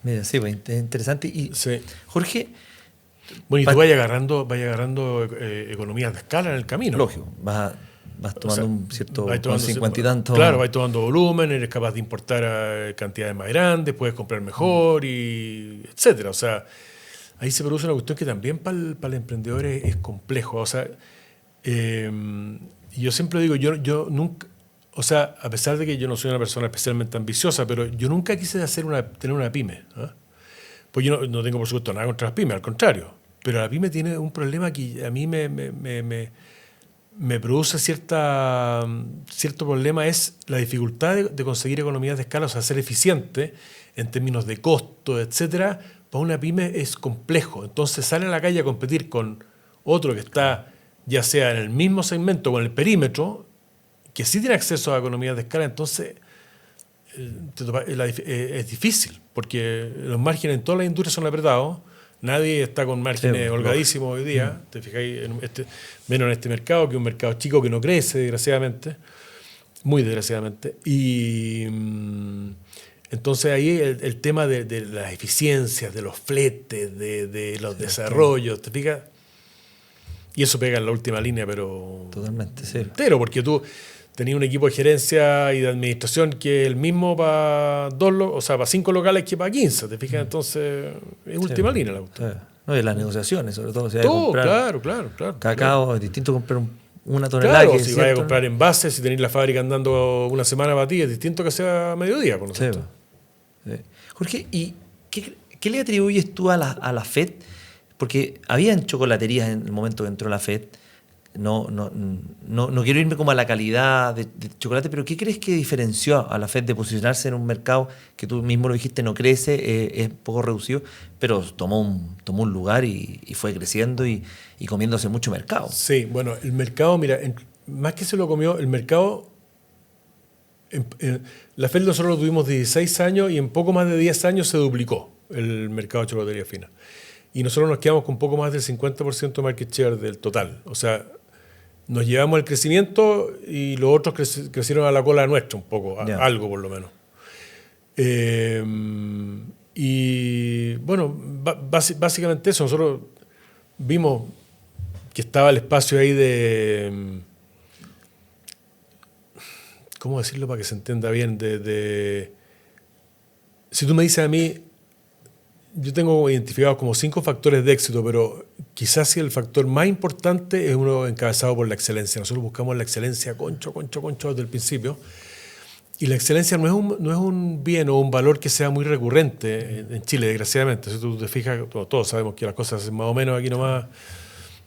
Mira, sí, pues, interesante. Y sí. Jorge... Bueno, y tú vayas agarrando economías de escala en el camino. Lógico, vas tomando un cierto... Con 50 y tanto... Claro, vas tomando volumen, eres capaz de importar cantidades más grandes, puedes comprar mejor, y etcétera. O sea, ahí se produce una cuestión que también para el emprendedor es complejo. O sea, yo siempre digo, yo nunca... O sea, a pesar de que yo no soy una persona especialmente ambiciosa, pero yo nunca quise tener una pyme. Pues yo no tengo, por supuesto, nada contra las pymes, al contrario. Pero la pyme tiene un problema que a mí me produce cierto problema, es la dificultad de conseguir economías de escala, o sea, ser eficiente en términos de costo, etcétera. Para una pyme es complejo. Entonces sale a la calle a competir con otro que está, ya sea en el mismo segmento o en el perímetro, que sí tiene acceso a economías de escala, entonces es difícil, porque los márgenes en todas las industrias son apretados, nadie está con márgenes holgadísimos hoy día, te fijáis, menos en este mercado, que es un mercado chico que no crece, desgraciadamente, muy desgraciadamente, y entonces ahí el tema de las eficiencias, de los fletes, de los desarrollos, ¿te fijas? Y eso pega en la última línea, pero... Totalmente, sí. Entero, porque tú tenías un equipo de gerencia y de administración que es el mismo para para 5 locales que para 15, ¿te fijas? Entonces, es última línea la cuestión. No, y las negociaciones, sobre todo. Si todo, claro. Cacao, es distinto comprar una tonelada. Claro, si vas a comprar envases, si tenés la fábrica andando una semana para ti, es distinto que sea a mediodía, por nosotros. Sí. Jorge, ¿y qué le atribuyes tú a la FED? Porque habían chocolaterías en el momento que entró la FED. No quiero irme como a la calidad de chocolate, pero ¿qué crees que diferenció a la FED de posicionarse en un mercado que tú mismo lo dijiste, no crece, es poco reducido, pero tomó un lugar y fue creciendo y comiéndose mucho mercado? Sí, bueno, el mercado, mira, más que se lo comió, el mercado, la FED nosotros lo tuvimos 16 años y en poco más de 10 años se duplicó el mercado de chocolatería fina. Y nosotros nos quedamos con poco más del 50% de market share del total. O sea, nos llevamos el crecimiento y los otros crecieron a la cola nuestra un poco, algo por lo menos. Y bueno, básicamente eso. Nosotros vimos que estaba el espacio ahí de... ¿Cómo decirlo para que se entienda bien? Si tú me dices a mí... Yo tengo identificados como 5 factores de éxito, pero quizás el factor más importante es uno encabezado por la excelencia. Nosotros buscamos la excelencia concho desde el principio. Y la excelencia no es un bien o un valor que sea muy recurrente en Chile, desgraciadamente. Si tú te fijas, todos sabemos que las cosas se hacen más o menos aquí nomás.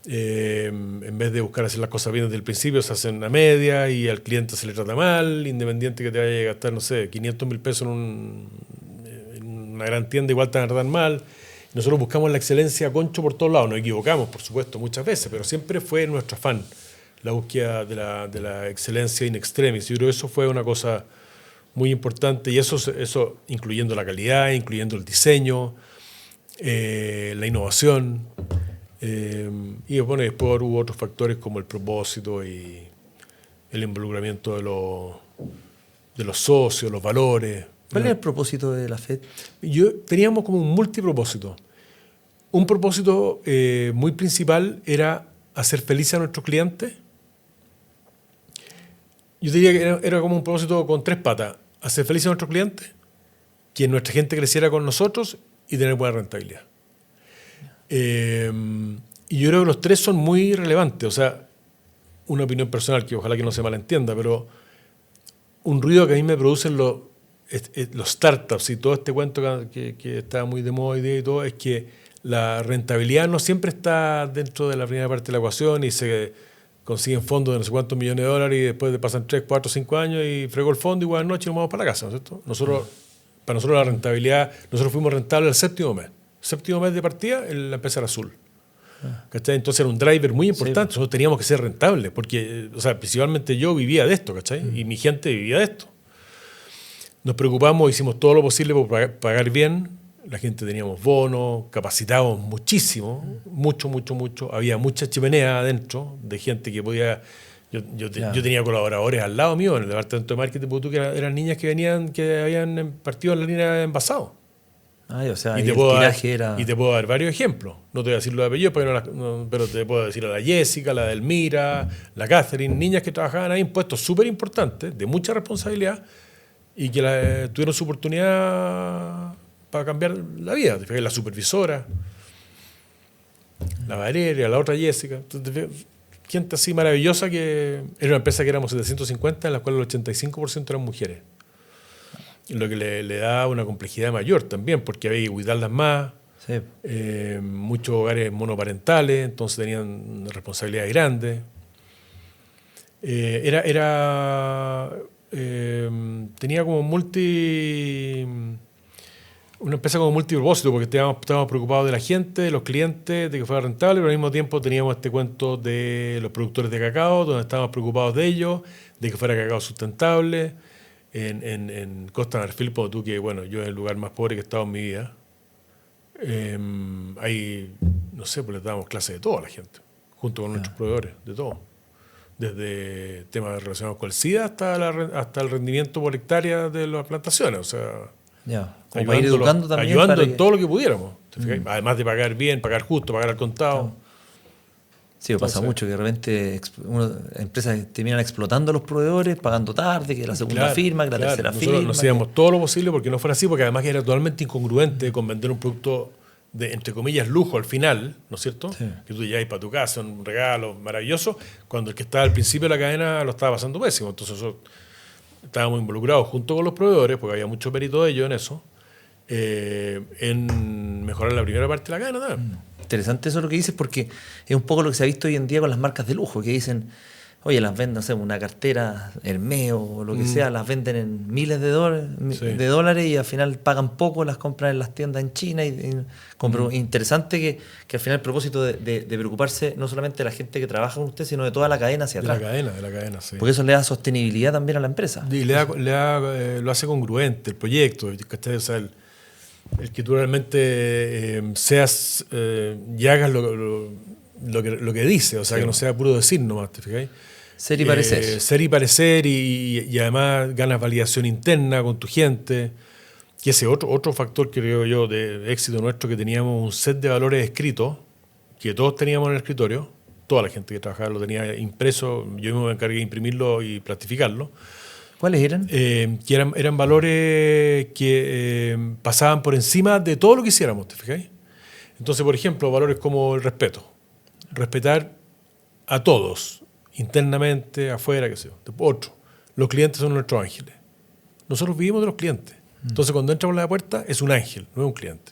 En vez de buscar hacer las cosas bien desde el principio, se hacen a media y al cliente se le trata mal, independiente que te vaya a gastar, no sé, 500.000 pesos en una gran tienda, igual te van a tratar mal. Nosotros buscamos la excelencia concho por todos lados, nos equivocamos, por supuesto, muchas veces, pero siempre fue nuestro afán la búsqueda de la excelencia in extremis. Yo creo que eso fue una cosa muy importante, y eso incluyendo la calidad, incluyendo el diseño, la innovación, y bueno, después hubo otros factores como el propósito y el involucramiento de los socios, los valores. ¿Cuál es el propósito de la FED? Teníamos como un multipropósito. Un propósito muy principal era hacer felices a nuestros clientes. Yo diría que era como un propósito con 3 patas. Hacer felices a nuestros clientes, que nuestra gente creciera con nosotros y tener buena rentabilidad. Y yo creo que los 3 son muy relevantes. O sea, una opinión personal que ojalá que no se malentienda, pero un ruido que a mí me producen los startups y todo este cuento que está muy de moda hoy día y todo, es que la rentabilidad no siempre está dentro de la primera parte de la ecuación y se consiguen fondos de no sé cuántos millones de dólares y después pasan 3, 4, 5 años y fregó el fondo y buenas noches y nos vamos para la casa, ¿no es cierto? Para nosotros la rentabilidad, nosotros fuimos rentables el séptimo mes. El séptimo mes de partida, la empresa era azul. ¿Cachai? Entonces era un driver muy importante. Sí. Nosotros teníamos que ser rentables porque, o sea, principalmente yo vivía de esto, ¿cachai? Y mi gente vivía de esto. Nos preocupamos, hicimos todo lo posible por pagar bien. La gente teníamos bonos, capacitábamos muchísimo, mucho. Había mucha chimenea adentro de gente que podía... Yo tenía colaboradores al lado mío en el departamento de marketing, porque que eran niñas que habían partido en la línea de envasado. O sea, y te puedo dar varios ejemplos. No te voy a decir los apellidos, pero te puedo decir a la Jessica, la Delmira, la Catherine, niñas que trabajaban ahí en puestos súper importantes, de mucha responsabilidad, y que tuvieron su oportunidad para cambiar la vida. La supervisora, la Valeria, la otra Jessica. Entonces, gente así maravillosa, que era una empresa que éramos 750, en la cual el 85% eran mujeres. Lo que le da una complejidad mayor también, porque había que cuidarlas más. Sí. Muchos hogares monoparentales, entonces tenían responsabilidades grandes. Tenía como una empresa como multipropósito, porque estábamos preocupados de la gente, de los clientes, de que fuera rentable, pero al mismo tiempo teníamos este cuento de los productores de cacao, donde estábamos preocupados de ellos, de que fuera cacao sustentable. En Costa de Marfil, como tú, que bueno, yo en el lugar más pobre que he estado en mi vida, ahí, no sé, pues les dábamos clases de todo a la gente, junto con nuestros proveedores, de todo. Desde temas relacionados con el SIDA hasta el rendimiento por hectárea de las plantaciones, o sea, ayudando en todo lo que pudiéramos. Además de pagar bien, pagar justo, pagar al contado. Claro. Sí, pasa mucho que de repente empresas terminan explotando a los proveedores, pagando tarde, que la segunda firma, que la tercera firma. Nosotros hacíamos todo lo posible porque no fuera así, porque además era totalmente incongruente con vender un producto de, entre comillas, lujo al final, ¿no es cierto? Sí. Que tú lleváis para tu casa, un regalo maravilloso, cuando el que estaba al principio de la cadena lo estaba pasando pésimo. Entonces nosotros estábamos involucrados junto con los proveedores, porque había mucho mérito de ellos en eso, en mejorar la primera parte de la cadena también. Interesante eso lo que dices, porque es un poco lo que se ha visto hoy en día con las marcas de lujo, que dicen, oye, las venden, no sé, una cartera Hermès o lo que sea, las venden en miles de dólares y al final pagan poco, las compran en las tiendas en China. Interesante que al final el propósito de preocuparse no solamente de la gente que trabaja con usted, sino de toda la cadena hacia atrás. De la cadena, sí. Porque eso le da sostenibilidad también a la empresa. Y lo hace congruente el proyecto, ¿cachai? O sea, el que tú realmente seas y hagas lo que dice, o sea, que no sea puro decir nomás, ¿te fijáis? Ser y parecer. Ser y parecer, y además ganas validación interna con tu gente, que ese otro factor que creo yo de éxito nuestro, que teníamos un set de valores escritos, que todos teníamos en el escritorio, toda la gente que trabajaba lo tenía impreso, yo mismo me encargué de imprimirlo y plastificarlo. ¿Cuáles eran? Que eran valores que pasaban por encima de todo lo que hiciéramos, ¿te fijáis? Entonces, por ejemplo, valores como el respeto. Respetar a todos, internamente, afuera, qué sé yo. Otro, los clientes son nuestros ángeles. Nosotros vivimos de los clientes. Entonces, cuando entra por la puerta, es un ángel, no es un cliente.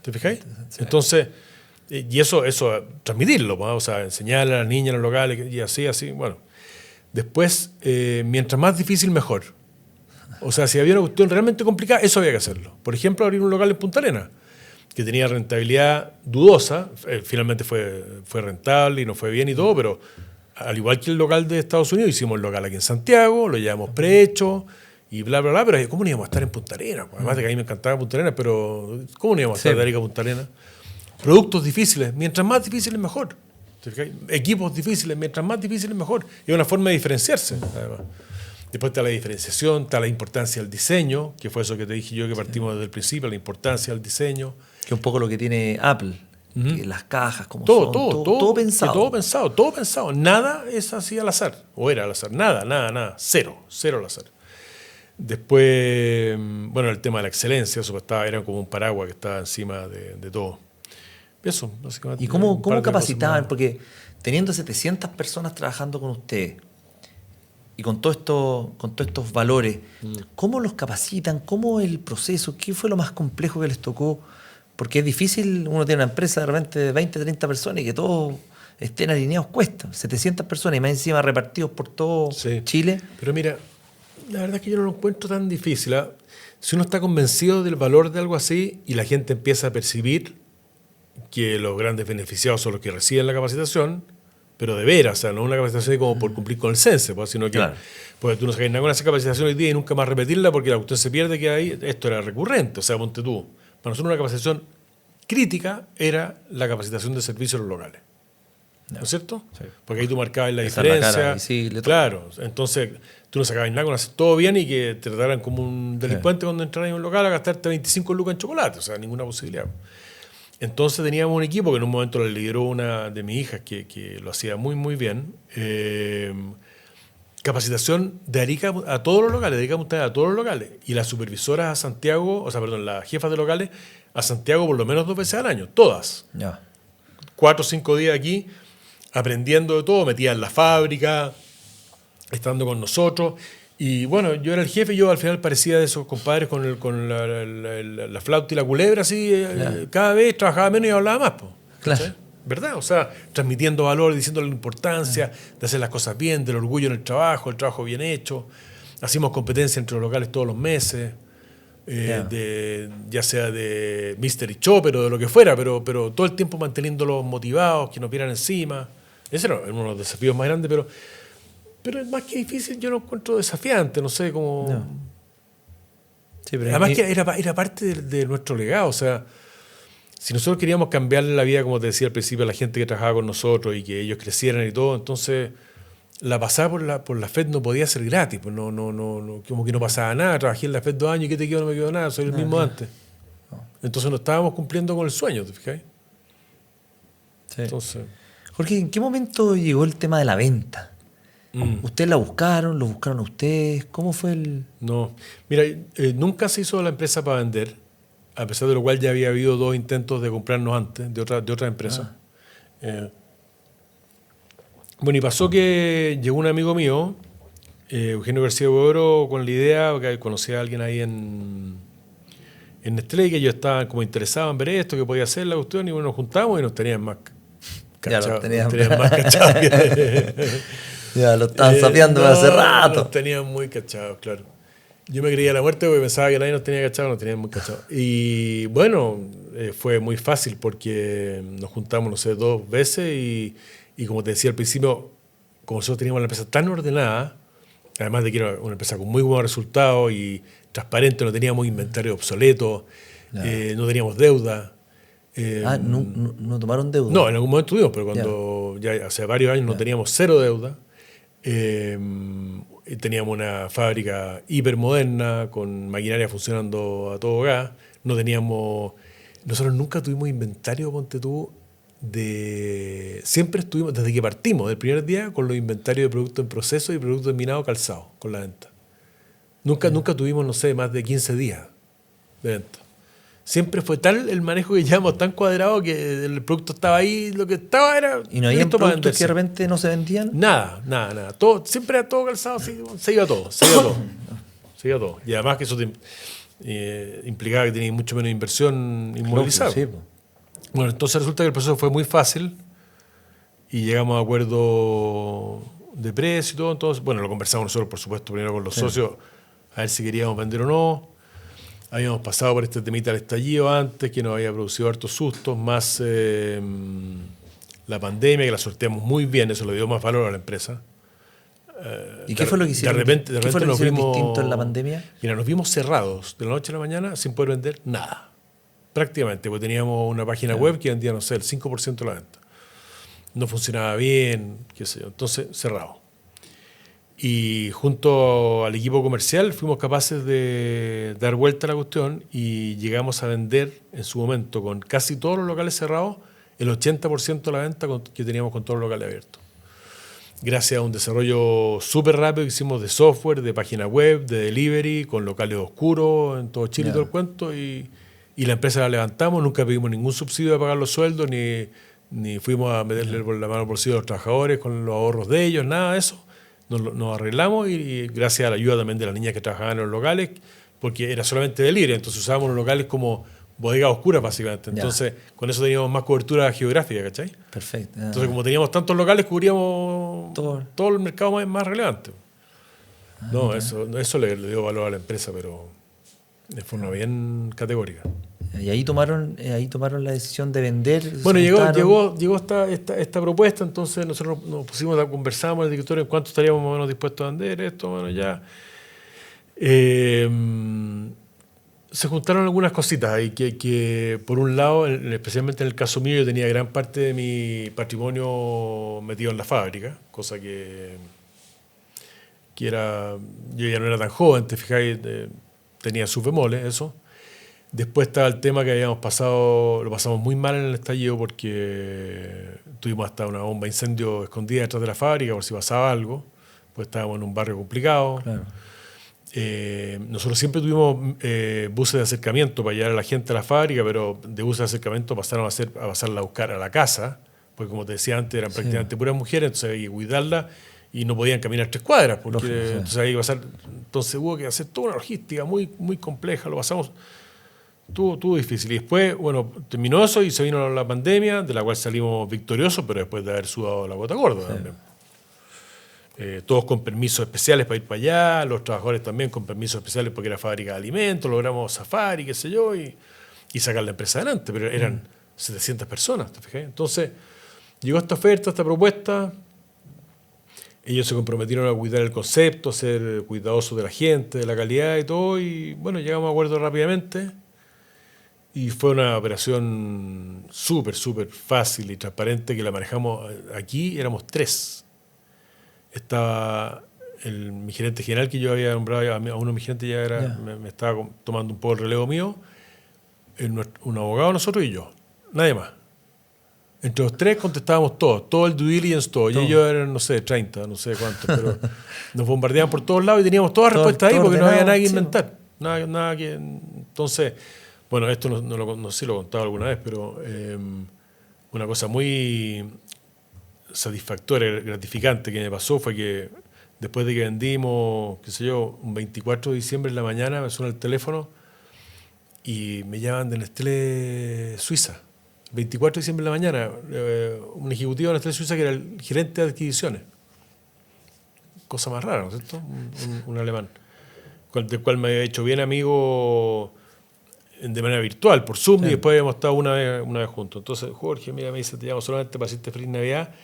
¿Te fijáis? Sí. Entonces, y eso transmitirlo, ¿no? O sea, enseñarle a las niñas en los locales, y así, bueno. Después, mientras más difícil, mejor. O sea, si había una cuestión realmente complicada, eso había que hacerlo. Por ejemplo, abrir un local en Punta Arenas, que tenía rentabilidad dudosa. Finalmente fue rentable y nos fue bien y todo, pero al igual que el local de Estados Unidos, hicimos el local aquí en Santiago, lo llevamos prehecho y bla, bla, bla, pero ¿cómo no íbamos a estar en Punta Arenas? Además de que a mí me encantaba Punta Arenas, pero ¿cómo no íbamos a estar de Arica a Punta Arenas? Productos difíciles, mientras más difíciles mejor. Equipos difíciles, mientras más difíciles mejor. Y es una forma de diferenciarse, además. Después está la diferenciación, está la importancia del diseño, que fue eso que te dije yo que partimos desde el principio, la importancia del diseño. Que es un poco lo que tiene Apple, que las cajas, como todo pensado. Todo pensado. Nada es así al azar, o era al azar. Nada. Cero al azar. Después, bueno, el tema de la excelencia, eso era como un paraguas que estaba encima de todo. Eso, básicamente. ¿Y cómo capacitaban? Porque teniendo 700 personas trabajando con ustedes y con todos estos valores, ¿cómo los capacitan? ¿Cómo es el proceso? ¿Qué fue lo más complejo que les tocó? Porque es difícil, uno tiene una empresa de repente de 20, 30 personas y que todos estén alineados cuesta. 700 personas y más encima repartidos por todo Chile. Pero mira, la verdad es que yo no lo encuentro tan difícil. ¿Eh? Si uno está convencido del valor de algo así y la gente empieza a percibir que los grandes beneficiados son los que reciben la capacitación, pero de veras, o sea, no una capacitación como por cumplir con el CENSE, pues, sino que porque tú no sacas nada con esa capacitación hoy día y nunca más repetirla porque la cuestión se pierde que ahí esto era recurrente. O sea, ponte tú, para nosotros una capacitación crítica era la capacitación de servicios locales. ¿No es cierto? Sí. Porque ahí tú marcabas la diferencia. Claro, entonces tú no sacabas nada con hacer todo bien y que te trataran como un delincuente cuando entraras en un local a gastarte 25 lucas en chocolate, o sea, ninguna posibilidad. Entonces teníamos un equipo que en un momento lo lideró una de mis hijas que lo hacía muy, muy bien. Capacitación de Arica a todos los locales, de Arica a todos los locales. Y las supervisoras a Santiago, las jefas de locales a Santiago por lo menos 2 veces al año, todas. 4 o 5 días aquí, aprendiendo de todo, metidas en la fábrica, estando con nosotros. Y bueno, yo era el jefe y yo al final parecía de esos compadres con la flauta y la culebra, así, cada vez trabajaba menos y hablaba más. Claro. ¿Verdad? O sea, transmitiendo valor, diciéndole la importancia de hacer las cosas bien, del orgullo en el trabajo bien hecho. Hacíamos competencia entre los locales todos los meses, ya sea de Mystery Chopper o de lo que fuera, pero todo el tiempo manteniéndolos motivados, que nos vieran encima. Ese era uno de los desafíos más grandes, pero es más que difícil, yo lo encuentro desafiante, no sé cómo. No. Sí, pero además que era parte de nuestro legado, o sea, si nosotros queríamos cambiarle la vida, como te decía al principio, a la gente que trabajaba con nosotros y que ellos crecieran y todo, entonces la pasada por la FED no podía ser gratis, pues no, como que no pasaba nada, trabajé en la FED 2 años y ¿qué te quedó? No me quedó nada, soy el mismo antes. No. Entonces no estábamos cumpliendo con el sueño, ¿te fijas? Sí. Entonces, Jorge, ¿en qué momento llegó el tema de la venta? ¿Ustedes la buscaron? ¿Lo buscaron a ustedes? ¿Cómo fue el...? No, mira, nunca se hizo la empresa para vender, a pesar de lo cual ya había habido 2 intentos de comprarnos antes, de otra empresa. Bueno, y pasó que llegó un amigo mío, Eugenio García Huidobro, con la idea, que conocía a alguien ahí en Nestlé, que yo estaba como interesado en ver esto, que podía hacer la cuestión, y bueno, nos juntamos y nos tenían más cachados. Ya lo estaban sapeando hace rato. Nos tenían muy cachados, claro. Yo me creía la muerte porque pensaba que nadie nos tenía cachados, nos tenían muy cachados. Y bueno, fue muy fácil porque nos juntamos, no sé, 2 veces y como te decía al principio, como nosotros teníamos la empresa tan ordenada, además de que era una empresa con muy buenos resultados y transparente, no teníamos inventario obsoleto, no teníamos deuda. ¿No tomaron deuda? No, en algún momento tuvimos, pero cuando ya hace varios años no teníamos 0 deuda. Teníamos una fábrica hipermoderna con maquinaria funcionando a todo gas. Nosotros nunca tuvimos inventario, ponte tú, siempre estuvimos, desde que partimos del primer día, con los inventarios de productos en proceso y productos terminados calzados con la venta. Nunca tuvimos, no sé, más de 15 días de venta. Siempre fue tal el manejo que llevamos tan cuadrado que el producto estaba ahí, lo que estaba era... ¿Y no había productos que de repente no se vendían? Nada. Siempre era todo calzado, se iba todo. Y además que eso implicaba que tenía mucho menos inversión inmovilizada. Sí. Bueno, entonces resulta que el proceso fue muy fácil y llegamos a acuerdo de precio y todo. Entonces, bueno, lo conversamos nosotros, por supuesto, primero con los socios, a ver si queríamos vender o no. Habíamos pasado por este temita del estallido antes, que nos había producido hartos sustos, más la pandemia, que la sorteamos muy bien, eso le dio más valor a la empresa. ¿Y qué fue lo que hicieron? De repente ¿Qué fue lo que nos hicieron vimos distinto en la pandemia? Mira, nos vimos cerrados de la noche a la mañana sin poder vender nada. Prácticamente, porque teníamos una página web que vendía, no sé, el 5% de la venta. No funcionaba bien, qué sé yo. Entonces, cerrado. Y junto al equipo comercial fuimos capaces de dar vuelta a la cuestión y llegamos a vender en su momento con casi todos los locales cerrados el 80% de la venta que teníamos con todos los locales abiertos. Gracias a un desarrollo súper rápido que hicimos de software, de página web, de delivery, con locales oscuros en todo Chile y todo el cuento. Y la empresa la levantamos, nunca pedimos ningún subsidio de pagar los sueldos, ni fuimos a meterle la mano al bolsillo a los trabajadores con los ahorros de ellos, nada de eso. Nos arreglamos y gracias a la ayuda también de las niñas que trabajaban en los locales, porque era solamente delivery, entonces usábamos los locales como bodegas oscuras básicamente. Entonces, con eso teníamos más cobertura geográfica, ¿cachai? Perfecto. Entonces, como teníamos tantos locales, cubríamos todo el mercado más relevante. No, eso le dio valor a la empresa, pero de forma bien categórica. Y ahí tomaron la decisión de vender. Bueno, llegó esta propuesta, entonces nosotros nos pusimos a conversar con el directorio en cuánto estaríamos más o menos dispuestos a vender esto, bueno, ya. Se juntaron algunas cositas ahí que por un lado, especialmente en el caso mío, yo tenía gran parte de mi patrimonio metido en la fábrica, cosa que era, yo ya no era tan joven, te fijáis, tenía sus bemoles, eso. Después estaba el tema que lo pasamos muy mal en el estallido porque tuvimos hasta una bomba de incendio escondida detrás de la fábrica por si pasaba algo, pues estábamos en un barrio complicado. Claro. Nosotros siempre tuvimos buses de acercamiento para llevar a la gente a la fábrica, pero de buses de acercamiento pasaron a pasarla a buscar a la casa, porque como te decía antes eran prácticamente puras mujeres, entonces había que cuidarla y no podían caminar 3 cuadras, porque Lógico, sí. entonces había que pasar, entonces hubo que hacer toda una logística muy, muy compleja, lo pasamos, estuvo difícil. Y después, bueno, terminó eso y se vino la pandemia, de la cual salimos victoriosos, pero después de haber sudado la gota gorda también. Todos con permisos especiales para ir para allá, los trabajadores también con permisos especiales porque era fábrica de alimentos, logramos zafar y qué sé yo, y sacar la empresa adelante, pero eran 700 personas, ¿te fijas? Entonces, llegó esta oferta, esta propuesta, ellos se comprometieron a cuidar el concepto, a ser cuidadosos de la gente, de la calidad y todo, y bueno, llegamos a acuerdo rápidamente, y fue una operación súper, súper fácil y transparente que la manejamos aquí, éramos 3. Estaba mi gerente general que yo había nombrado, a uno de mis gerentes ya era, me estaba tomando un poco el relevo mío, un abogado nosotros y yo, nadie más. Entre los 3 contestábamos todo el due diligence, todo. Y ellos eran, no sé, 30, no sé cuántos, pero nos bombardeaban por todos lados y teníamos todas las respuestas ahí porque no había nada que inventar. Nada que... Entonces, bueno, esto no sé si lo he contado alguna vez, pero una cosa muy satisfactoria, gratificante que me pasó fue que después de que vendimos, qué sé yo, un 24 de diciembre en la mañana me suena el teléfono y me llaman de Nestlé Suiza. 24 de diciembre en la mañana, un ejecutivo de Nestlé Suiza que era el gerente de adquisiciones. Cosa más rara, ¿no es cierto? Un alemán, del cual me había hecho bien amigo de manera virtual, por Zoom, y después habíamos estado una vez juntos. Entonces, Jorge, mira, me dice, te llamo solamente para decirte feliz Navidad.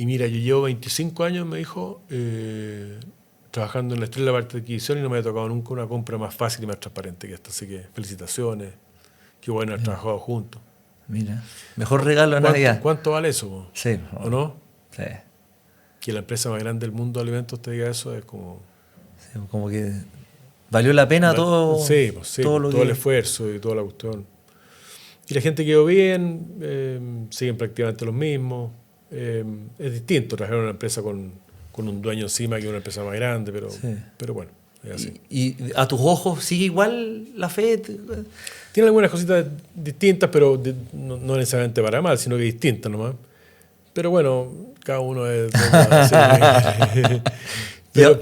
Y mira, yo llevo 25 años, me dijo, trabajando en la parte de adquisición y no me ha tocado nunca una compra más fácil y más transparente que esta. Así que felicitaciones, qué bueno haber trabajado juntos. Mira, mejor regalo de Navidad. ¿Cuánto vale eso? Sí. ¿O no? Sí. Que la empresa más grande del mundo de alimentos te diga eso es como... Sí, como que valió la pena todo, todo el esfuerzo y toda la cuestión. Y la gente quedó bien, siguen prácticamente los mismos. Es distinto trabajar en una empresa con un dueño encima que una empresa más grande, pero bueno, es así. ¿Y a tus ojos sigue igual la fe? Tiene algunas cositas distintas, pero no necesariamente para mal, sino que distintas nomás. Pero bueno, cada uno es... Pero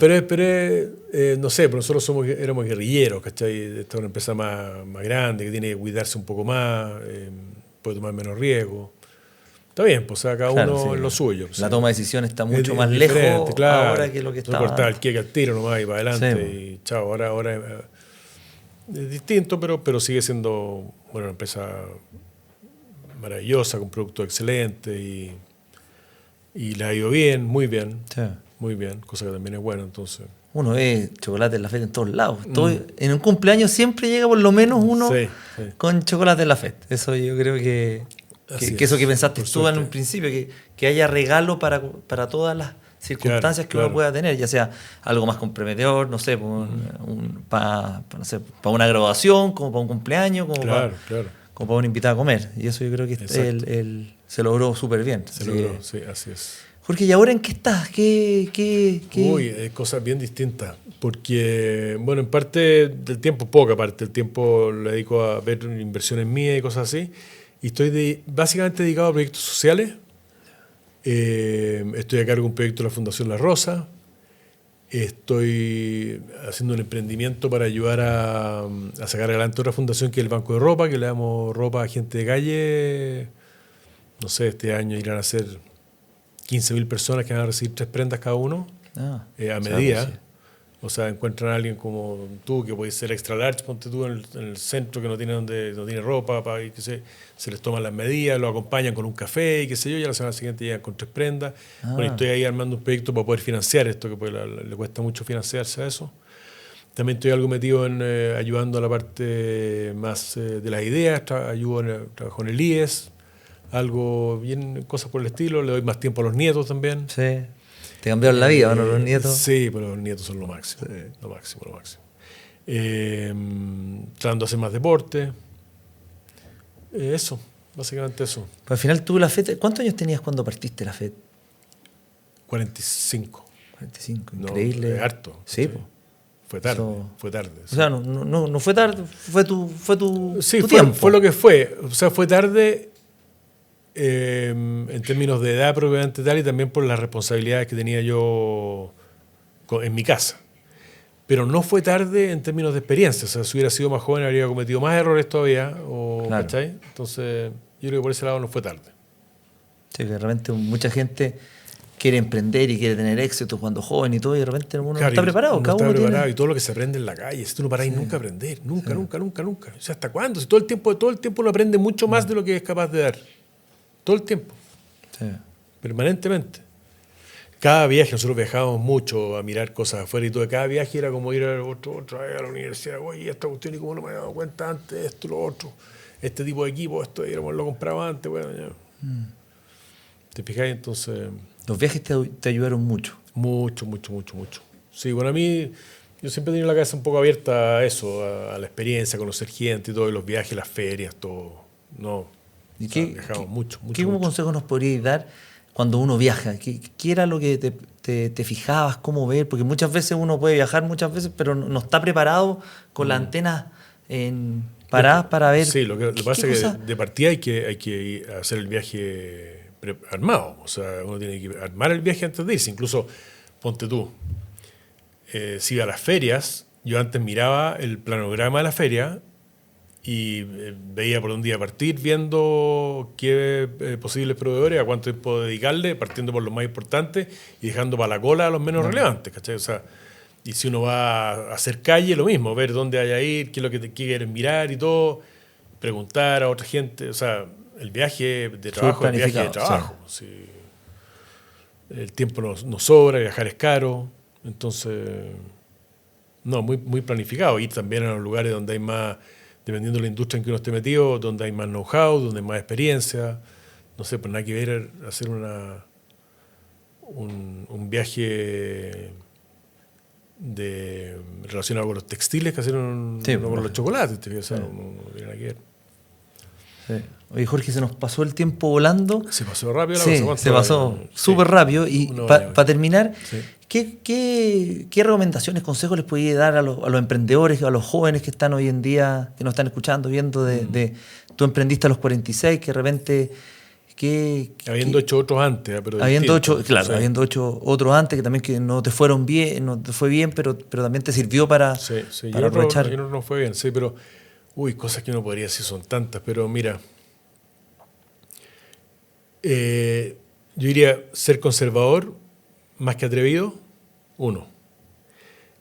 no sé, pero nosotros éramos guerrilleros, ¿cachai? Esta es una empresa más grande, que tiene que cuidarse un poco más, puede tomar menos riesgo. Está bien, pues cada uno en lo suyo. La toma de decisiones está mucho más lejos ahora que lo que estaba. Cortar el queque al tiro nomás y para adelante y chao. Ahora es distinto, pero sigue siendo una empresa maravillosa, con productos excelentes y Y le ha ido bien, Sí. muy bien, cosa que también es bueno, entonces. Uno ve chocolate en la FED en todos lados. En un cumpleaños siempre llega por lo menos uno Sí. con chocolate en la FED. Eso yo creo que eso que pensaste por tú en suerte. un principio, que haya regalo para todas las circunstancias que uno pueda tener, ya sea algo más comprometedor, no sé, para una graduación, como para un cumpleaños, como para un invitado a comer. Y eso yo creo que se logró súper bien. Se logró, sí, así es. Jorge, ¿y ahora en qué estás? Uy, cosas bien distintas. Porque, bueno, en parte del tiempo, poca parte del tiempo lo dedico a ver inversiones mías y cosas así. Y estoy básicamente dedicado a proyectos sociales. Estoy a cargo de un proyecto de la Fundación La Rosa. Estoy haciendo un emprendimiento para ayudar a sacar adelante otra fundación que es el Banco de Ropa, que le damos ropa a gente de calle. No sé, este año irán a ser 15.000 personas que van a recibir 3 prendas cada uno, a medida. Sí. O sea, encuentran a alguien como tú, que puede ser extra large, ponte tú en el centro, que no tiene ropa, y que se les toman las medidas, lo acompañan con un café y qué sé yo, y a la semana siguiente llegan con 3 prendas. Bueno, y estoy ahí armando un proyecto para poder financiar esto, que pues le cuesta mucho financiarse a eso. También estoy algo metido en ayudando a la parte más de las ideas, trabajo en el IES, algo bien, cosas por el estilo, le doy más tiempo a los nietos también. Sí. Te cambiaron la vida, ¿no? Los nietos. Sí, pero los nietos son lo máximo. Sí. Lo máximo. Tratando de hacer más deporte. Eso, básicamente eso. Pues al final tú la FED, ¿cuántos años tenías cuando partiste la FED? 45. 45, increíble. No, harto. Sí, pues. Fue tarde. O sea, no fue tarde, fue tu sí, tu tiempo. Fue lo que fue. O sea, fue tarde en términos de edad propiamente tal y también por las responsabilidades que tenía yo en mi casa. Pero no fue tarde en términos de experiencia. O sea, si hubiera sido más joven habría cometido más errores todavía. Claro. ¿Cachai? Entonces, yo creo que por ese lado no fue tarde. Sí, que de repente mucha gente quiere emprender y quiere tener éxito cuando joven y todo, y de repente uno no está preparado. Cada uno está preparado y todo lo que se aprende en la calle. Si tú no parás nunca a aprender. Nunca. O sea, ¿hasta cuándo? Si todo el tiempo uno aprende mucho más de lo que es capaz de dar. Todo el tiempo. Sí. Permanentemente. Cada viaje, nosotros viajábamos mucho a mirar cosas afuera y todo. Cada viaje era como ir otra vez a la universidad. Oye, esta cuestión, y cómo no me había dado cuenta antes, esto, lo otro. Este tipo de equipo, esto lo compraba antes. Bueno, ya. ¿Te fijáis? Entonces... Los viajes te ayudaron mucho. Mucho. Sí, bueno, a mí... Yo siempre he tenido la cabeza un poco abierta a eso, a la experiencia, a conocer gente y todo, y los viajes, las ferias, todo. No... ¿Y viajamos mucho. ¿Qué consejo nos podrías dar cuando uno viaja? ¿Qué era lo que te fijabas, cómo ver? Porque muchas veces uno puede viajar, pero no está preparado con las antenas paradas para ver. Sí, lo que pasa es que de partida hay que hacer el viaje armado. O sea, uno tiene que armar el viaje antes de irse. Incluso, ponte tú, si iba a las ferias, yo antes miraba el planograma de la feria y veía por dónde iba a partir, viendo qué posibles proveedores, a cuánto tiempo dedicarle, partiendo por los más importantes y dejando para la cola a los menos relevantes, ¿cachai? O sea, y si uno va a hacer calle, lo mismo, ver dónde hay a ir, qué es lo que quieres mirar y todo, preguntar a otra gente. O sea, el viaje de trabajo es el viaje de trabajo. Sí. Sí. El tiempo nos sobra, viajar es caro, entonces, no, muy planificado. Ir también a los lugares donde hay más... dependiendo de la industria en que uno esté metido, donde hay más know-how, donde hay más experiencia. No sé, pues nada que ver hacer un viaje relacionado con los textiles que hacer con los chocolates. O sea, no tiene nada que ver. Sí. Oye, Jorge, se nos pasó el tiempo volando. Se pasó rápido la cosa. Se pasó súper rápido. Y para terminar, ¿qué recomendaciones, consejos les podría dar a los emprendedores, a los jóvenes que están hoy en día, que nos están escuchando, viendo tú emprendiste a los 46, que de repente... habiendo hecho otros antes, pero habiendo hecho otros antes que también que no te fue bien, pero también te sirvió para aprovechar. Y no fue bien, sí, pero cosas que uno podría decir son tantas, pero mira, yo diría ser conservador más que atrevido. 1,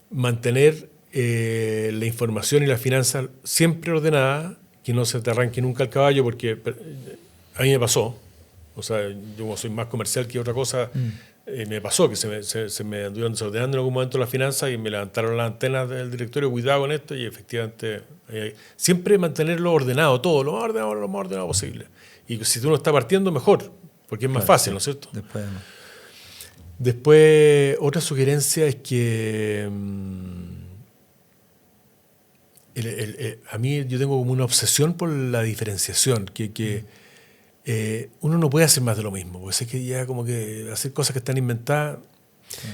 mantener la información y la finanza siempre ordenada, que no se te arranque nunca el caballo, porque a mí me pasó. O sea, yo como soy más comercial que otra cosa, me pasó que se me anduvieron desordenando en algún momento las finanzas y me levantaron las antenas del directorio, cuidado con esto, y efectivamente siempre mantenerlo ordenado, todo lo más ordenado posible. Y si tú no estás partiendo, mejor, porque es más fácil, ¿no es cierto? Después, otra sugerencia es que a mí yo tengo como una obsesión por la diferenciación, que uno no puede hacer más de lo mismo, porque es que ya como que hacer cosas que están inventadas.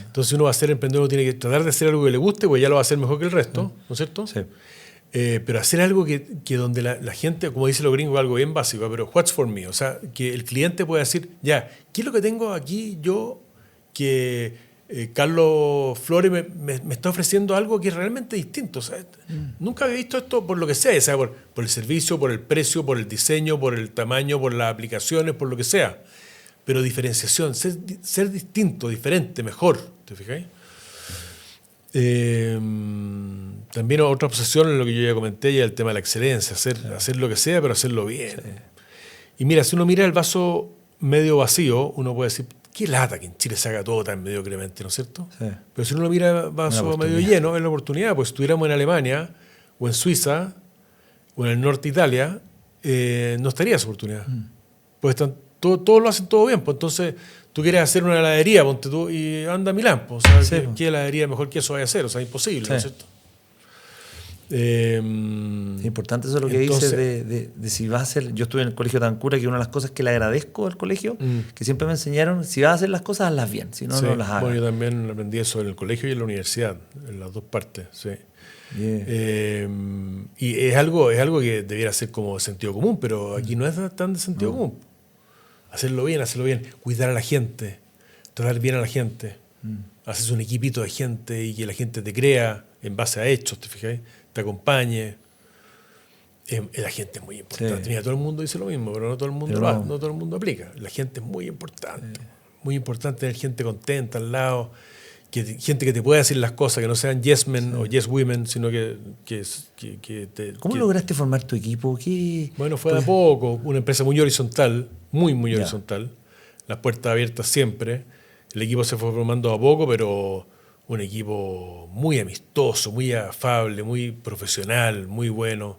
Entonces, si uno va a ser emprendedor, uno tiene que tratar de hacer algo que le guste, porque ya lo va a hacer mejor que el resto, ¿no es cierto? Sí. Pero hacer algo que donde la gente, como dicen los gringos, algo bien básico, pero what's for me, o sea, que el cliente pueda decir, ya, ¿qué es lo que tengo aquí yo que Carlos Flores me está ofreciendo algo que es realmente distinto? O sea, nunca había visto esto por lo que sea, o sea, por el servicio, por el precio, por el diseño, por el tamaño, por las aplicaciones, por lo que sea. Pero diferenciación, ser distinto, diferente, mejor, ¿te fijáis? También otra obsesión en lo que yo ya comenté, ya el tema de la excelencia, hacer lo que sea, pero hacerlo bien. Sí. Y mira, si uno mira el vaso medio vacío, uno puede decir, qué lata que en Chile se haga todo tan mediocremente, ¿no es cierto? Sí. Pero si uno lo mira el vaso medio lleno, es la oportunidad, pues si estuviéramos en Alemania, o en Suiza, o en el norte de Italia, no estaría esa oportunidad. Pues todos lo hacen todo bien, pues entonces tú quieres hacer una heladería, ponte tú, y anda a Milán, pues, o sea, ¿qué heladería mejor que eso vaya a hacer? O sea, imposible, ¿no es cierto? Es importante eso lo que dices de si vas a hacer. Yo estuve en el colegio Tancura, que una de las cosas que le agradezco al colegio, que siempre me enseñaron, si vas a hacer las cosas, hazlas bien, si no, no las hagas. Bueno, yo también aprendí eso en el colegio y en la universidad, en las dos partes, sí. Yeah. Y es algo que debiera ser como de sentido común, pero aquí no es tan de sentido común. Hacerlo bien, cuidar a la gente, tratar bien a la gente, haces un equipito de gente y que la gente te crea en base a hechos, ¿te fijas? Te acompañe. La gente es muy importante. Sí. Mira, todo el mundo dice lo mismo, pero no todo el mundo no todo el mundo aplica. La gente es muy importante. Muy importante tener gente contenta al lado, gente que te pueda decir las cosas, que no sean yes men o yes women, sino que te... ¿Cómo lograste formar tu equipo? Bueno, fue de a poco. Una empresa muy horizontal, muy horizontal. Las puertas abiertas siempre. El equipo se fue formando a poco, pero un equipo muy amistoso, muy afable, muy profesional, muy bueno.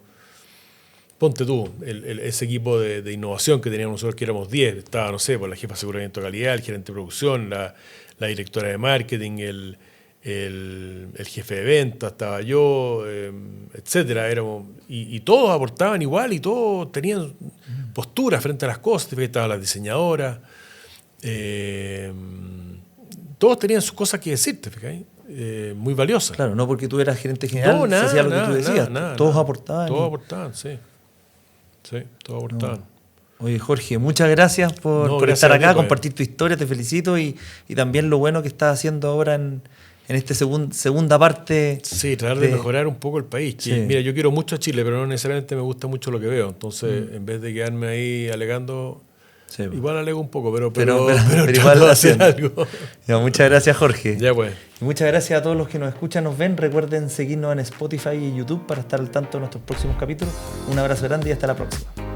Ponte tú, ese equipo de innovación que teníamos nosotros, que éramos 10, estaba, no sé, por la jefa de aseguramiento de calidad, el gerente de producción, la directora de marketing, el jefe de ventas, estaba yo, etcétera. Y todos aportaban igual y todos tenían postura frente a las cosas. Estaban las diseñadoras, todos tenían sus cosas que decirte, muy valiosas. Claro, no porque tú eras gerente general, se hacía lo que tú decías. Todos aportaban. Todos aportaban, sí. Sí, todos aportaban. Oye, Jorge, muchas gracias por estar acá, compartir tu historia, te felicito y también lo bueno que estás haciendo ahora en esta segunda parte. Sí, tratar de mejorar un poco el país. Sí. Mira, yo quiero mucho a Chile, pero no necesariamente me gusta mucho lo que veo. Entonces, en vez de quedarme ahí alegando, igual alego un poco, pero igual de hacer algo. Ya, muchas gracias, Jorge. Ya pues. Y muchas gracias a todos los que nos escuchan, nos ven. Recuerden seguirnos en Spotify y YouTube para estar al tanto de nuestros próximos capítulos. Un abrazo grande y hasta la próxima.